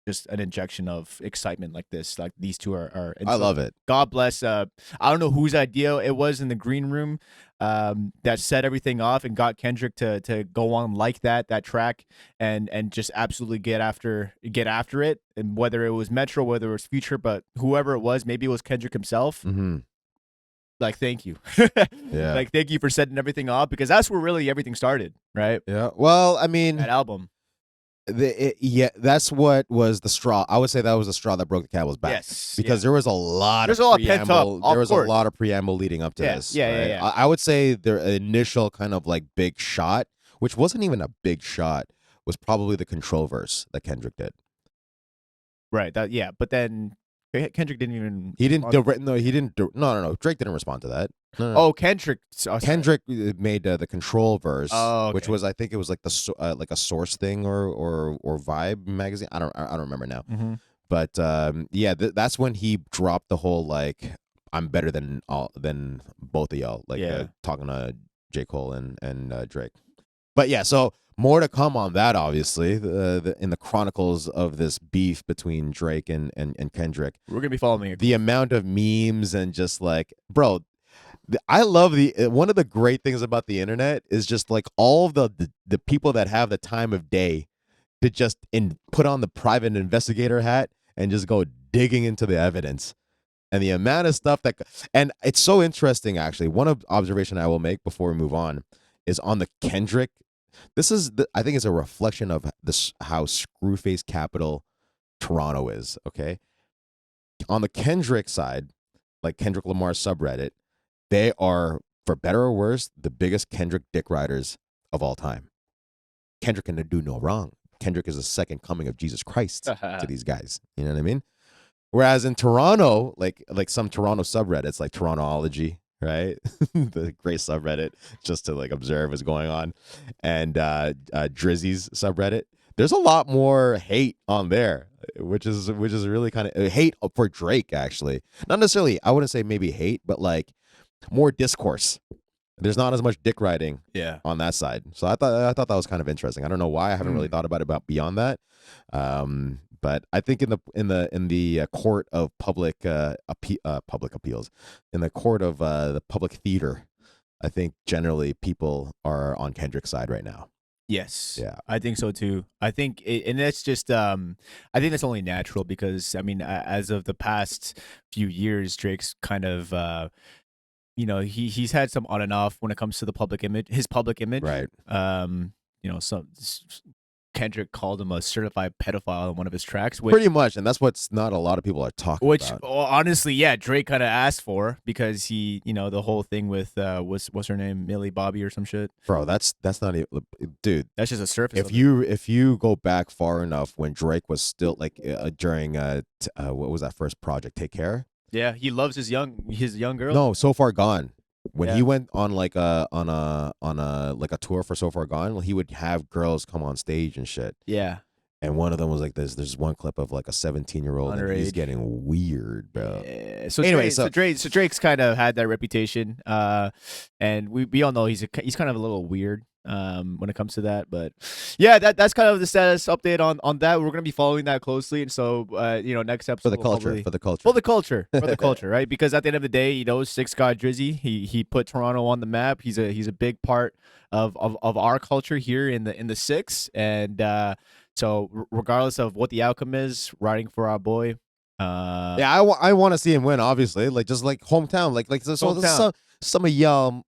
B: just an injection of excitement like this. Like these two are
A: I love it.
B: God bless. I don't know whose idea it was in the green room that set everything off and got Kendrick to go on like that track and just absolutely get after it. And whether it was Metro, whether it was Future, but whoever it was, maybe it was Kendrick himself.
A: Mm-hmm.
B: Like, thank you.
A: Yeah.
B: Like, thank you for setting everything off, because that's where really everything started, right?
A: Yeah. Well, I mean,
B: that album.
A: That's what was the straw. I would say that was the straw that broke the camel's back.
B: Yes.
A: Because there was a lot of preamble. There was a lot of preamble leading up to this.
B: Yeah.
A: I would say their initial kind of like big shot, which wasn't even a big shot, was probably the Control verse that Kendrick did.
B: Right. But then Kendrick didn't even.
A: He didn't. No. Drake didn't respond to that. No.
B: Oh, Kendrick.
A: Kendrick made the Control verse,
B: okay.
A: Which was, I think it was like like a Source thing or Vibe magazine. I don't remember now.
B: Mm-hmm.
A: But that's when he dropped the whole like, I'm better than both of y'all, like talking to J. Cole and Drake. But yeah, so more to come on that, obviously, in the chronicles of this beef between Drake and Kendrick.
B: We're gonna be following it.
A: The amount of memes and just like, bro, I love one of the great things about the internet is just like all of the people that have the time of day to just put on the private investigator hat and just go digging into the evidence. And the amount of stuff and it's so interesting, actually. One observation I will make before we move on is on the Kendrick. I think it's a reflection of this, how screwface capital Toronto is. Okay. On the Kendrick side, like Kendrick Lamar's subreddit, they are, for better or worse, the biggest Kendrick dick riders of all time. Kendrick can do no wrong. Kendrick is the second coming of Jesus Christ to these guys. You know what I mean? Whereas in Toronto, like some Toronto subreddits, like Torontoology, right? The great subreddit just to like observe what's going on, and Drizzy's subreddit. There's a lot more hate on there, which is really kind of hate for Drake, actually. Not necessarily, I wouldn't say maybe hate, but like more discourse. There's not as much dick riding on that side. So I thought that was kind of interesting. I don't know why. I haven't really thought about beyond that. But I think in the court of public appeals, in the court of the public theater, I think generally people are on Kendrick's side right now.
B: Yes.
A: Yeah.
B: I think so too. I think, and that's just, I think that's only natural because, I mean, as of the past few years, Drake's kind of, he's had some on and off when it comes to his public image.
A: Right.
B: Kendrick called him a certified pedophile in one of his tracks.
A: Pretty much, and that's what's not a lot of people are talking about.
B: Well, honestly, yeah, Drake kind of asked for because he, the whole thing with what's her name, Millie Bobby or some shit.
A: Bro, that's not even, dude.
B: That's just a surface.
A: If you go back far enough, when Drake was still like during what was that first project, Take Care?
B: Yeah, he loves his young girl.
A: No, So Far Gone. When he went on like a tour for So Far Gone, he would have girls come on stage and shit.
B: Yeah.
A: And one of them was like this. There's one clip of like a 17-year-old, and he's getting weird, bro.
B: Yeah. So anyway, Drake's kind of had that reputation, and we all know he's kind of a little weird when it comes to that. But yeah, that's kind of the status update on that. We're gonna be following that closely, and so next episode
A: for the culture,
B: right? Because at the end of the day, Six God Drizzy, he put Toronto on the map. He's a big part of our culture here in the six, and so regardless of what the outcome is, riding for our boy.
A: I want to see him win, obviously, like just like hometown, like some of y'all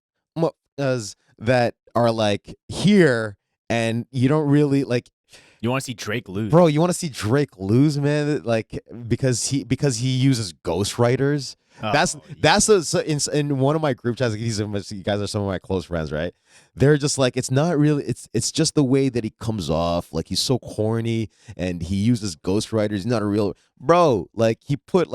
A: that are like here, and you don't really like.
B: You want to see Drake lose,
A: bro? You want to see Drake lose, man? Like because he uses ghostwriters. In one of my group chats. You guys are some of my close friends, right? They're just like, it's not really. It's just the way that he comes off. Like he's so corny, and he uses ghostwriters. He's not a real bro. Like he put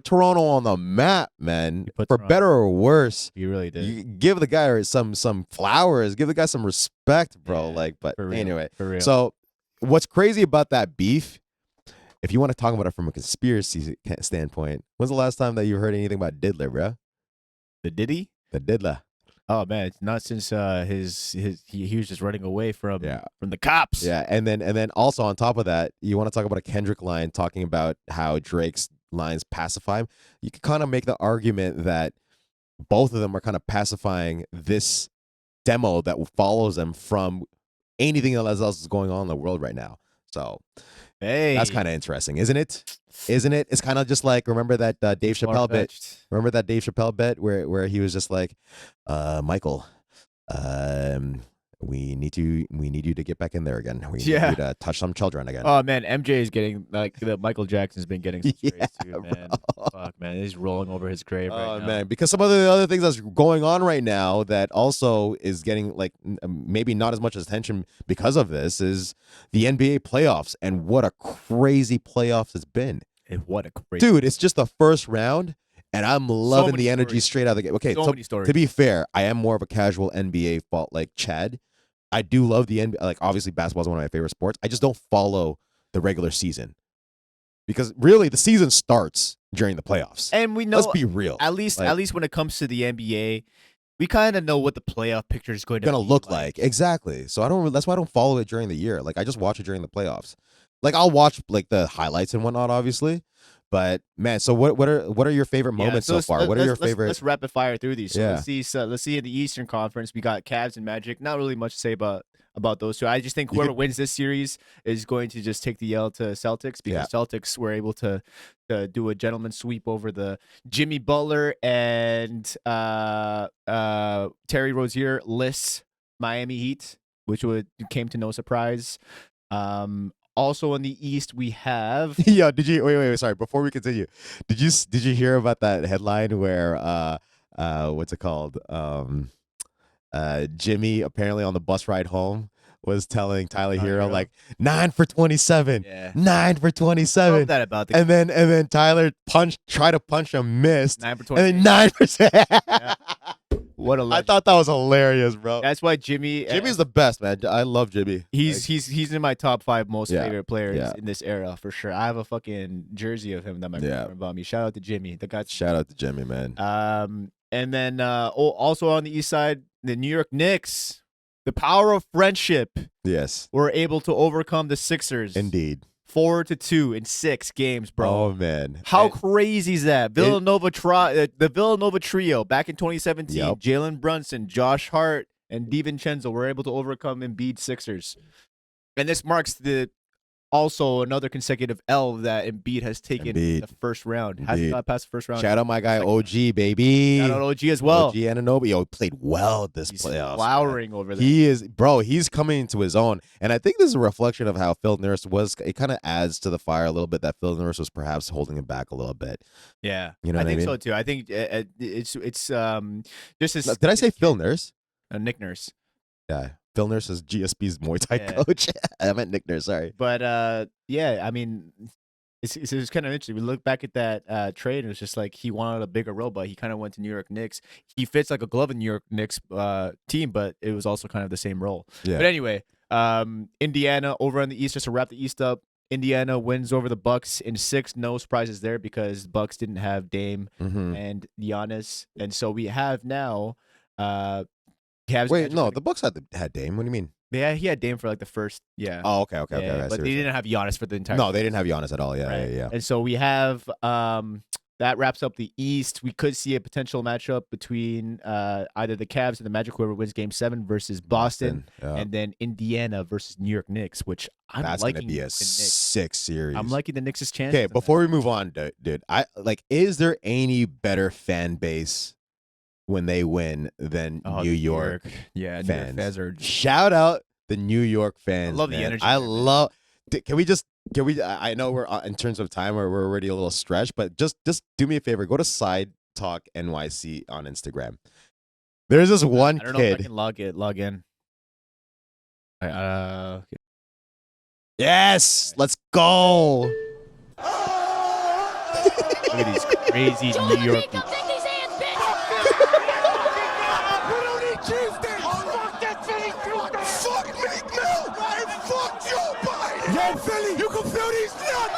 A: Toronto on the map, man. For better or worse,
B: he really did.
A: You give the guy some flowers. Give the guy some respect, bro.
B: Yeah,
A: like, but anyway.
B: For real.
A: So what's crazy about that beef? If you want to talk about it from a conspiracy standpoint, when's the last time that you heard anything about Diddler, bro?
B: The Diddy?
A: The Diddler.
B: Oh man, it's not since he was just running away from the cops.
A: Yeah, and then also on top of that, you want to talk about a Kendrick line talking about how Drake's lines pacify him. You can kind of make the argument that both of them are kind of pacifying this demo that follows them from anything else is going on in the world right now. So that's kind of interesting, isn't it? It's kind of just like, remember that Dave Chappelle bit? Remember that Dave Chappelle bit where he was just like, Michael, we need you to get back in there again. We need you to touch some children again.
B: Oh man, MJ is getting like Michael Jackson's been getting some strays too, man. Fuck, man, he's rolling over his grave right now.
A: Oh man, because some of the other things that's going on right now that also is getting like maybe not as much attention because of this is the NBA playoffs, and what a crazy playoffs it's been.
B: And what a crazy
A: dude! It's just the first round. And I'm loving the energy straight out of the game. Okay, so
B: many stories.
A: To be fair, I am more of a casual NBA fault like Chad. I do love the NBA. Like obviously, basketball is one of my favorite sports. I just don't follow the regular season because really the season starts during the playoffs.
B: And we know,
A: let's be real.
B: At least when it comes to the NBA, we kind of know what the playoff picture is going to
A: gonna
B: be
A: look like. Exactly. So I don't. That's why I don't follow it during the year. Like I just watch it during the playoffs. Like I'll watch like the highlights and whatnot, obviously. But man, so what are your favorite moments so far? What are your favorite?
B: Let's rapid fire through these. So
A: Yeah.
B: let's see. So let's see in the Eastern Conference, we got Cavs and Magic. Not really much to say about those two. I just think whoever wins this series is going to just take the L to Celtics because Celtics were able to do a gentleman's sweep over the Jimmy Butler and Terry Rozier lists Miami Heat, which came to no surprise. Also in the East, we have.
A: Yeah, did you wait? Sorry, before we continue, did you hear about that headline where what's it called? Jimmy apparently on the bus ride home was telling Tyler Hero like 9 for 27, 9 for 27.
B: Love that about the
A: and then Tyler tried to punch him, missed,
B: 9 for
A: 20, and then 9%.
B: Yeah. What a legend.
A: I thought that was hilarious, bro.
B: That's why Jimmy's
A: the best, man. I love Jimmy.
B: He's in my top 5 most favorite players in this era for sure. I have a fucking jersey of him that my brother bought me. Shout out to Jimmy.
A: Shout out to Jimmy, man.
B: And then also on the East side, the New York Knicks, the power of friendship.
A: Yes,
B: were able to overcome the Sixers.
A: Indeed.
B: 4-2 in 6 games, bro.
A: Oh man,
B: how crazy is that? The Villanova trio back in 2017. Jalen Brunson, Josh Hart, and DiVincenzo were able to overcome Embiid Sixers, and this marks also another consecutive L that Embiid has taken in the first round. Hasn't got past the first round.
A: Shout out my guy OG, baby.
B: Shout out OG as well.
A: OG Anunoby. He played well this playoffs.
B: Flowering over there.
A: He is, bro. He's coming into his own, and I think this is a reflection of how Phil Nurse was. It kind of adds to the fire a little bit that Phil Nurse was perhaps holding him back a little bit.
B: Yeah,
A: you know what I mean?
B: I think so too. I think it's just as.
A: Did I say Phil Nurse?
B: Nick Nurse.
A: Yeah. Phil Nurse is GSP's Muay Thai coach. I meant Nick Nurse, sorry.
B: But yeah, I mean, it's kind of interesting. We look back at that trade, and it's just like he wanted a bigger role, but he kind of went to New York Knicks. He fits like a glove in New York Knicks team, but it was also kind of the same role. Yeah. But anyway, Indiana over on the East, just to wrap the East up. Indiana wins over the Bucks in 6. No surprises there because Bucks didn't have Dame and Giannis, and so we have now.
A: Wait, no, the Bucks had Dame. What do you mean?
B: Yeah, he had Dame for like the first. Yeah.
A: Oh, okay.
B: But they didn't have Giannis for the entire.
A: No, they didn't have Giannis at all. Yeah, yeah.
B: And so we have that wraps up the East. We could see a potential matchup between either the Cavs and the Magic, whoever wins Game 7 versus Boston, and then Indiana versus New York Knicks, which that's liking.
A: That's gonna be a sick series.
B: I'm liking the Knicks' chances.
A: Okay, before we move on, dude, is there any better fan base when they win than New York fans?
B: New York fans are.
A: Shout out the New York fans.
B: I love the energy.
A: Can we? I know we're in terms of time, we're already a little stretched, but just do me a favor. Go to Side Talk NYC on Instagram. There's this one kid.
B: I don't know if I can log in. Okay.
A: Yes, let's go.
B: Look at these crazy New York.
C: Yo, Philly, you can feel these nuts.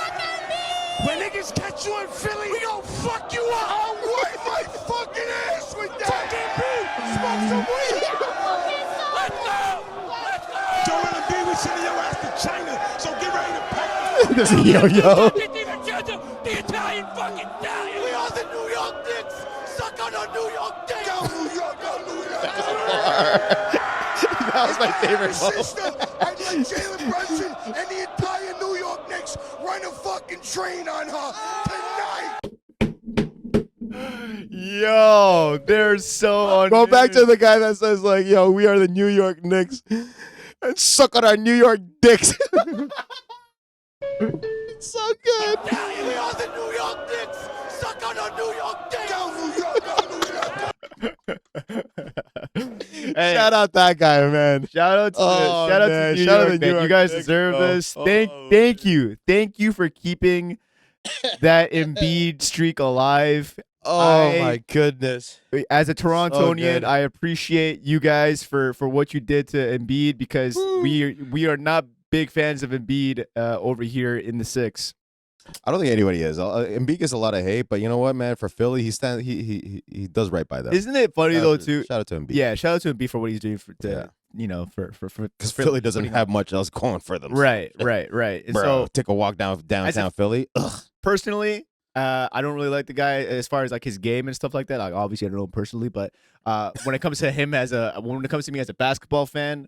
C: When niggas catch you in Philly, we gon' fuck you up. I'll wipe my fucking ass with that. Fucking beat. Smoke some weed. Let's go. Joel and B, we sending your ass to China, so get ready to pack.
A: There's a yo-yo.
C: The Italian fucking Italian. We are the New York Knicks. Suck on our New York Knicks. Go New York, go New York.
A: That was my favorite moment.
C: I'd like Jalen Brunson and the entire New York Knicks run a fucking train on her tonight.
B: Yo, they're so
A: Go back to the guy that says like, yo, we are the New York Knicks and suck on our New York dicks. It's so good.
C: We are the New York Knicks. Suck on our New York dicks. Go New York, go New York.
B: Hey,
A: shout out that guy, man.
B: Shout out to New York, man. You guys deserve this. Thank you for keeping that Embiid streak alive.
A: My goodness.
B: As a Torontonian, I appreciate you guys for what you did to Embiid because we are not big fans of Embiid over here in the 6.
A: I don't think anybody is. Embiid gets a lot of hate, but you know what, man? For Philly, he does right by them.
B: Isn't it funny though too?
A: Shout out to Embiid.
B: Yeah, shout out to Embiid for what he's doing for
A: Yeah.
B: you know for
A: Because Philly doesn't have much else going for them.
B: right. And
A: Bro,
B: so
A: take a walk downtown Philly. Ugh.
B: personally, I don't really like the guy as far as like his game and stuff like that. Like obviously I don't know him personally, but when it comes to him when it comes to me as a basketball fan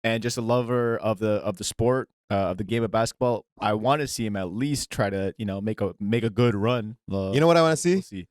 B: and just a lover of the sport of the game of basketball, I want to see him at least try to make a good run.
A: You know what I want to see?
B: We'll see.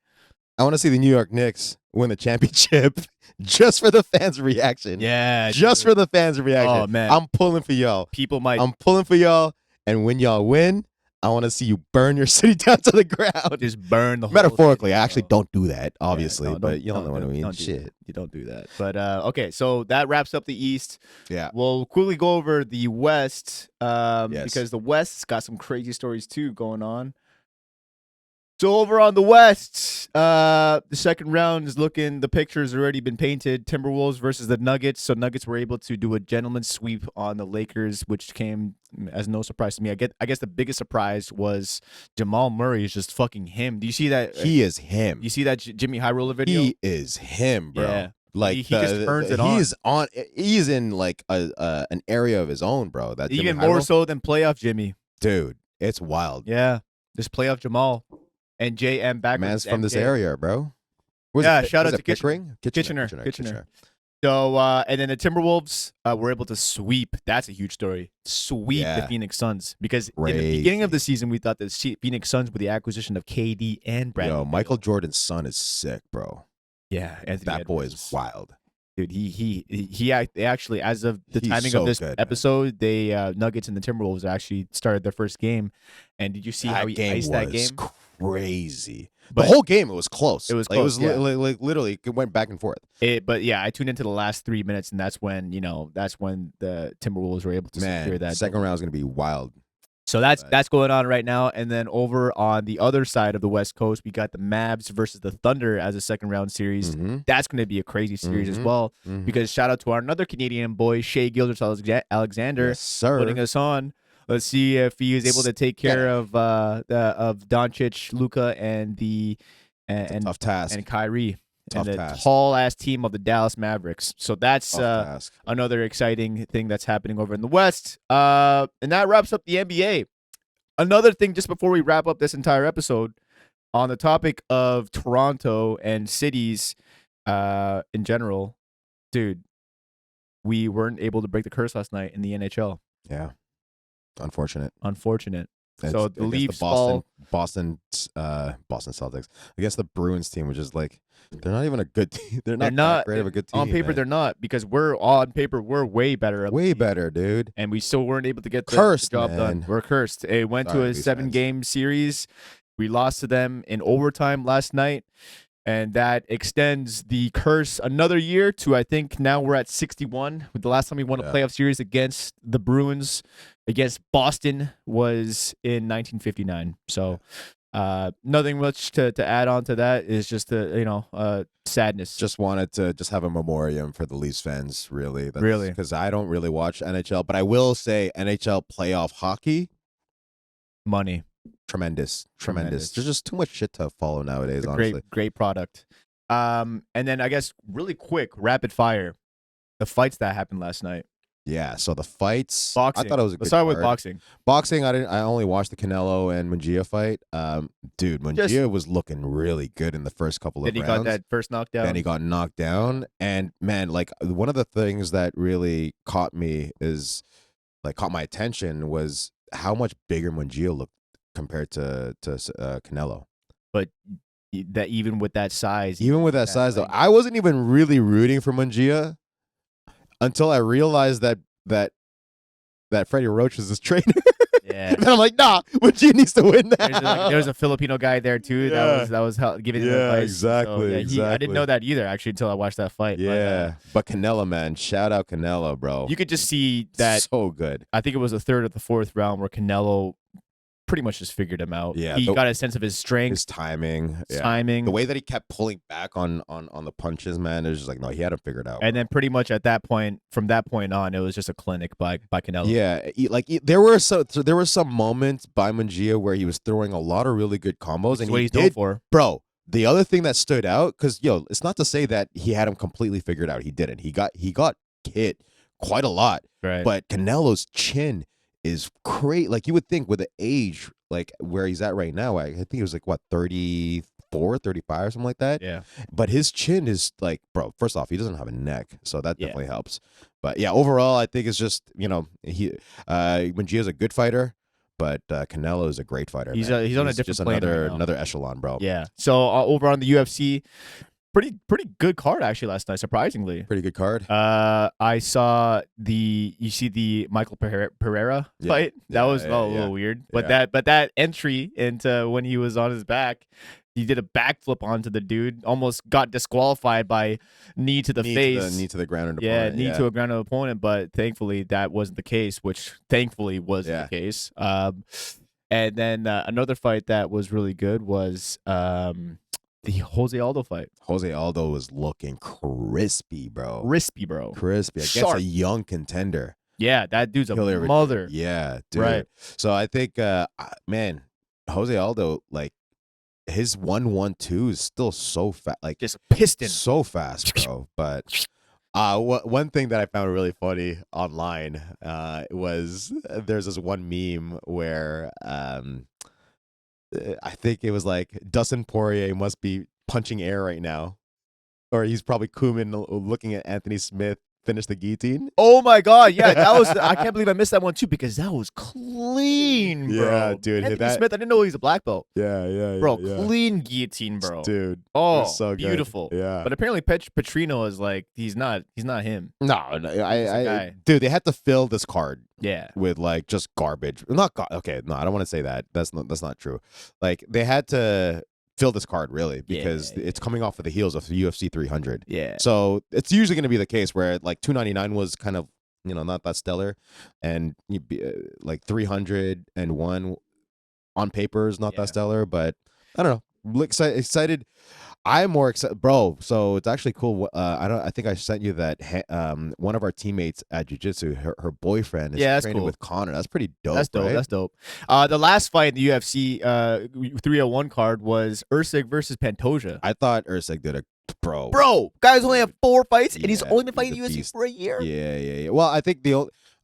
A: I want to see the New York Knicks win the championship just for the fans' reaction.
B: Yeah,
A: just for the fans' reaction.
B: Oh man,
A: I'm pulling for y'all.
B: People might.
A: I'm pulling for y'all, and when y'all win, I want to see you burn your city down to the ground.
B: Just burn the whole
A: Metaphorically,
B: city,
A: I actually don't do that, obviously,
B: Yeah, no,
A: but you don't know what I mean.
B: Don't do
A: Shit.
B: that. You don't do that. But okay, so that wraps up the East.
A: Yeah.
B: We'll quickly go over the West
A: Yes.
B: because the West's got some crazy stories too going on. So over on the West, the second round is looking. The picture's already been painted. Timberwolves versus the Nuggets. So Nuggets were able to do a gentleman's sweep on the Lakers, which came as no surprise to me. I guess the biggest surprise was Jamal Murray is just fucking him. Do you see that?
A: He is him.
B: You see that Jimmy High Roller video?
A: He is him, bro.
B: Yeah.
A: Like
B: He just turns it on.
A: He's on. He's in like an area of his own, bro. That
B: Even
A: Jimmy
B: more
A: Hyro-
B: so than playoff Jimmy.
A: dude. It's wild.
B: Yeah, just playoff Jamal and JM back.
A: Man's from this area, bro.
B: Yeah, shout out to
A: Pickering?
B: Kitchener. So and then the Timberwolves were able to sweep. That's a huge story. Sweep the
A: Yeah.
B: Phoenix Suns because in the
A: Crazy.
B: beginning of the season we thought the Phoenix Suns with the acquisition of KD and Bradley.
A: Yo, Michael Jordan's son is sick, bro.
B: Yeah, Anthony
A: That boy
B: Edwards.
A: is wild.
B: Dude, they actually, as of the
A: He's
B: timing
A: so
B: of this
A: good, man.
B: episode, they Nuggets and the Timberwolves actually started their first game. And did you see how he iced that game?
A: Crazy.
B: But
A: the whole game, it was close.
B: It was
A: Like,
B: close,
A: It was
B: yeah.
A: like literally, it went back and forth.
B: But yeah, I tuned into the last 3 minutes, and that's when the Timberwolves were able to secure
A: Man,
B: that.
A: second round is gonna be wild.
B: So that's going on right now. And then over on the other side of the West Coast, we got the Mavs versus the Thunder as a second round series.
A: Mhm.
B: That's going to be a crazy series as
A: Mhm.
B: well.
A: Mhm.
B: Because shout out to our another Canadian boy, Shea Gilgeous-Alexander,
A: Yes, sir.
B: putting us on. Let's see if he is able to take care of Doncic, Luka, and
A: Tough task.
B: and Kyrie
A: Tough
B: and the
A: task.
B: tall ass team of the Dallas Mavericks. So that's
A: Tough task.
B: another exciting thing that's happening over in the West. And that wraps up the NBA. Another thing, just before we wrap up this entire episode, on the topic of Toronto and cities in general, dude, we weren't able to break the curse last night in the NHL.
A: Yeah. Unfortunate.
B: Unfortunate.
A: It's
B: So the
A: against
B: Leafs
A: Boston Celtics against the Bruins team, which is like they're not even a good team. They're not that great of a good team.
B: On paper,
A: man.
B: they're not because we're way better. of a
A: way
B: team.
A: better, dude.
B: And we still weren't able to get the
A: Cursed,
B: job done.
A: man.
B: We're cursed. It went
A: Sorry,
B: to a
A: Leafs
B: 7-game series. We lost to them in overtime last night. And that extends the curse another year to, I think, now we're at 61. With the last time we won a
A: Yeah.
B: playoff series against the Bruins, against Boston, was in 1959. So nothing much to add on to that. Is just sadness.
A: Just wanted to just have a memoriam for the Leafs fans, really.
B: Really?
A: Because I don't really watch NHL, but I will say NHL playoff hockey,
B: money.
A: tremendous.
B: Tremendous.
A: There's just too much shit to follow nowadays, honestly.
B: Great product. And then I guess really quick, rapid fire, the fights that happened last night.
A: Yeah, so the fights.
B: Boxing.
A: I thought it was a good
B: Let's start with
A: card.
B: boxing.
A: Boxing, I only watched the Canelo and Munguia fight. Dude, Munguia was looking really good in the first couple of
B: Then he
A: rounds.
B: got that first knockdown.
A: Then he got knocked down, and man, like one of the things that really caught my attention was how much bigger Munguia looked compared to Canelo.
B: But that even with that size,
A: Even with that size, though,
B: like-
A: I wasn't even really rooting for Munguia until I realized that Freddie Roach was his trainer.
B: yeah.
A: And I'm like, nah, Munguia needs to win that.
B: There was a Filipino guy there too.
A: Yeah.
B: That was giving him
A: Yeah,
B: advice.
A: exactly,
B: I
A: exactly.
B: didn't know that either actually until I watched that fight.
A: Yeah, but Canelo, man, shout out Canelo, bro.
B: You could just see that.
A: so good.
B: I think it was the third or the fourth round where Canelo pretty much just figured him out.
A: Yeah,
B: He got a sense of his strength,
A: his timing,
B: the
A: way that he kept pulling back on the punches, man, it was just like, no, he had him figured out.
B: and then pretty much at that point, from that point on, it was just a clinic by Canelo.
A: Yeah, there were some moments by Munguia where he was throwing a lot of really good combos,
B: That's
A: and
B: what
A: he
B: he's known
A: did,
B: for.
A: bro. The other thing that stood out, because it's not to say that he had him completely figured out. He didn't. He got hit quite a lot.
B: Right.
A: But Canelo's chin is crazy. Like, you would think with the age, like where he's at right now, I think it was like what, 34, 35 or something like that.
B: Yeah.
A: But his chin is like, bro, first off, he doesn't have a neck, so that definitely helps. But yeah, overall, I think it's just, Munguia's a good fighter, but Canelo is a great fighter.
B: He's
A: man.
B: he's on a different
A: just
B: plane right now.
A: another echelon, bro.
B: Yeah. So over on the UFC, pretty good card actually last night, surprisingly.
A: Pretty good card.
B: I saw the Michael Pereira fight. That was a little weird, but that entry into when he was on his back, he did a backflip onto the dude, almost got disqualified by knee to the face.
A: Knee to the ground.
B: Knee to a ground opponent, but thankfully that wasn't the case, which thankfully wasn't the case. And then another fight that was really good was the Jose Aldo fight.
A: Jose Aldo was looking crispy, bro.
B: Crispy
A: against a young contender.
B: Yeah, that dude's a mother.
A: Yeah, dude.
B: Right.
A: So I think, man, Jose Aldo, like, his 1-1-2 is still so fast, like
B: just piston,
A: so fast, bro. But one thing that I found really funny online was there's this one meme where I think it was like Dustin Poirier must be punching air right now, or he's probably Koeman looking at Anthony Smith finish the guillotine.
B: Oh my god, yeah, that was. I can't believe I missed that one too, because that was clean, bro.
A: Yeah, dude.
B: Anthony Smith, I didn't know he's a black belt.
A: Yeah,
B: bro. Clean guillotine, bro.
A: Dude.
B: Oh,
A: so
B: beautiful.
A: Good. Yeah.
B: But apparently Petrino is like he's not him.
A: No, I dude, they had to fill this card.
B: Yeah.
A: With like just garbage. Okay, no, I don't want to say that. That's not true. Like, they had to fill this card really because it's coming off of the heels of the UFC 300.
B: Yeah.
A: So it's usually going to be the case where like 299 was kind of, not that stellar, and like 301 on paper is not that stellar, but I don't know. Excited. I'm more excited, bro. So it's actually cool. I think I sent you that. One of our teammates at jiu-jitsu, her boyfriend is training with Connor. That's pretty dope.
B: That's dope.
A: Right?
B: That's dope. The last fight in the UFC 301 card was Usyk versus Pantoja.
A: I thought Usyk did a bro.
B: Guys only have 4 fights, and he's only been fighting the UFC for a year.
A: Yeah. Well, I think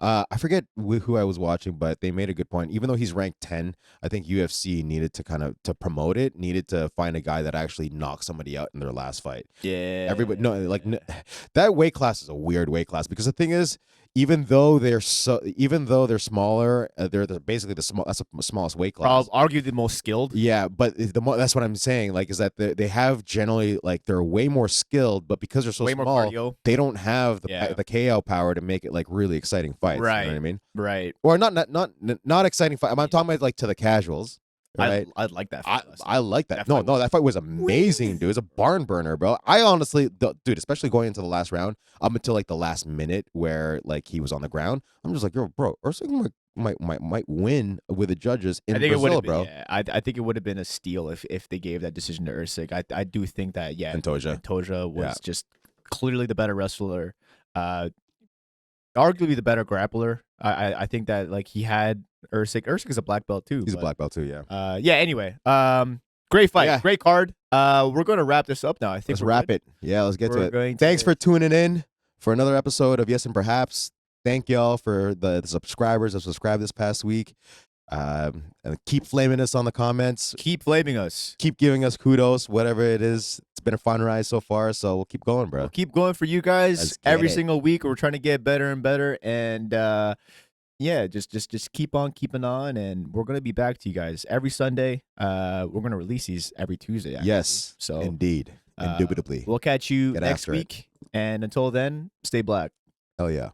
A: I forget who I was watching, but they made a good point. Even though he's ranked 10, I think UFC needed to promote it, needed to find a guy that actually knocked somebody out in their last fight.
B: Yeah.
A: Everybody, that weight class is a weird weight class, because the thing is, even though they're smaller, they're basically that's the smallest weight class.
B: Probably arguably the most skilled.
A: Yeah, but that's what I'm saying. Like, is that they have generally, like, they're way more skilled, but because they're so
B: way more
A: small,
B: cardio.
A: they don't have the KO power to make it like really exciting fights.
B: Right.
A: You know what I mean?
B: Right.
A: Or not exciting fight. I'm talking about like to the casuals. Right?
B: I like that fight.
A: I like that. No, that fight was amazing, dude. It was a barn burner, bro. I honestly, dude, especially going into the last round, up until like the last minute where like he was on the ground, I'm just like, yo, bro, Usyk might win with the judges in Brazil, bro.
B: Yeah, I think it would have been a steal if they gave that decision to Usyk. I do think that Pantoja was just clearly the better wrestler, arguably the better grappler. I think that like he had Usyk. Usyk is a black belt too.
A: He's a black belt too, yeah.
B: Anyway, great fight, great card. We're going to wrap this up now. I think
A: let's wrap it. Yeah, let's get to it. Thanks for tuning in for another episode of Yes and Perhaps. Thank y'all for the subscribers that subscribed this past week. And keep flaming us on the comments.
B: Keep flaming us.
A: Keep giving us kudos, whatever it is. It's been a fun ride so far, so we'll keep going, bro.
B: We'll keep going for you guys every single week. We're trying to get better and better, and just keep on keeping on, and we're gonna be back to you guys every Sunday. We're gonna release these every Tuesday. Actually.
A: Yes,
B: so
A: indeed, indubitably.
B: We'll catch you next week, and until then, stay black.
A: Hell yeah.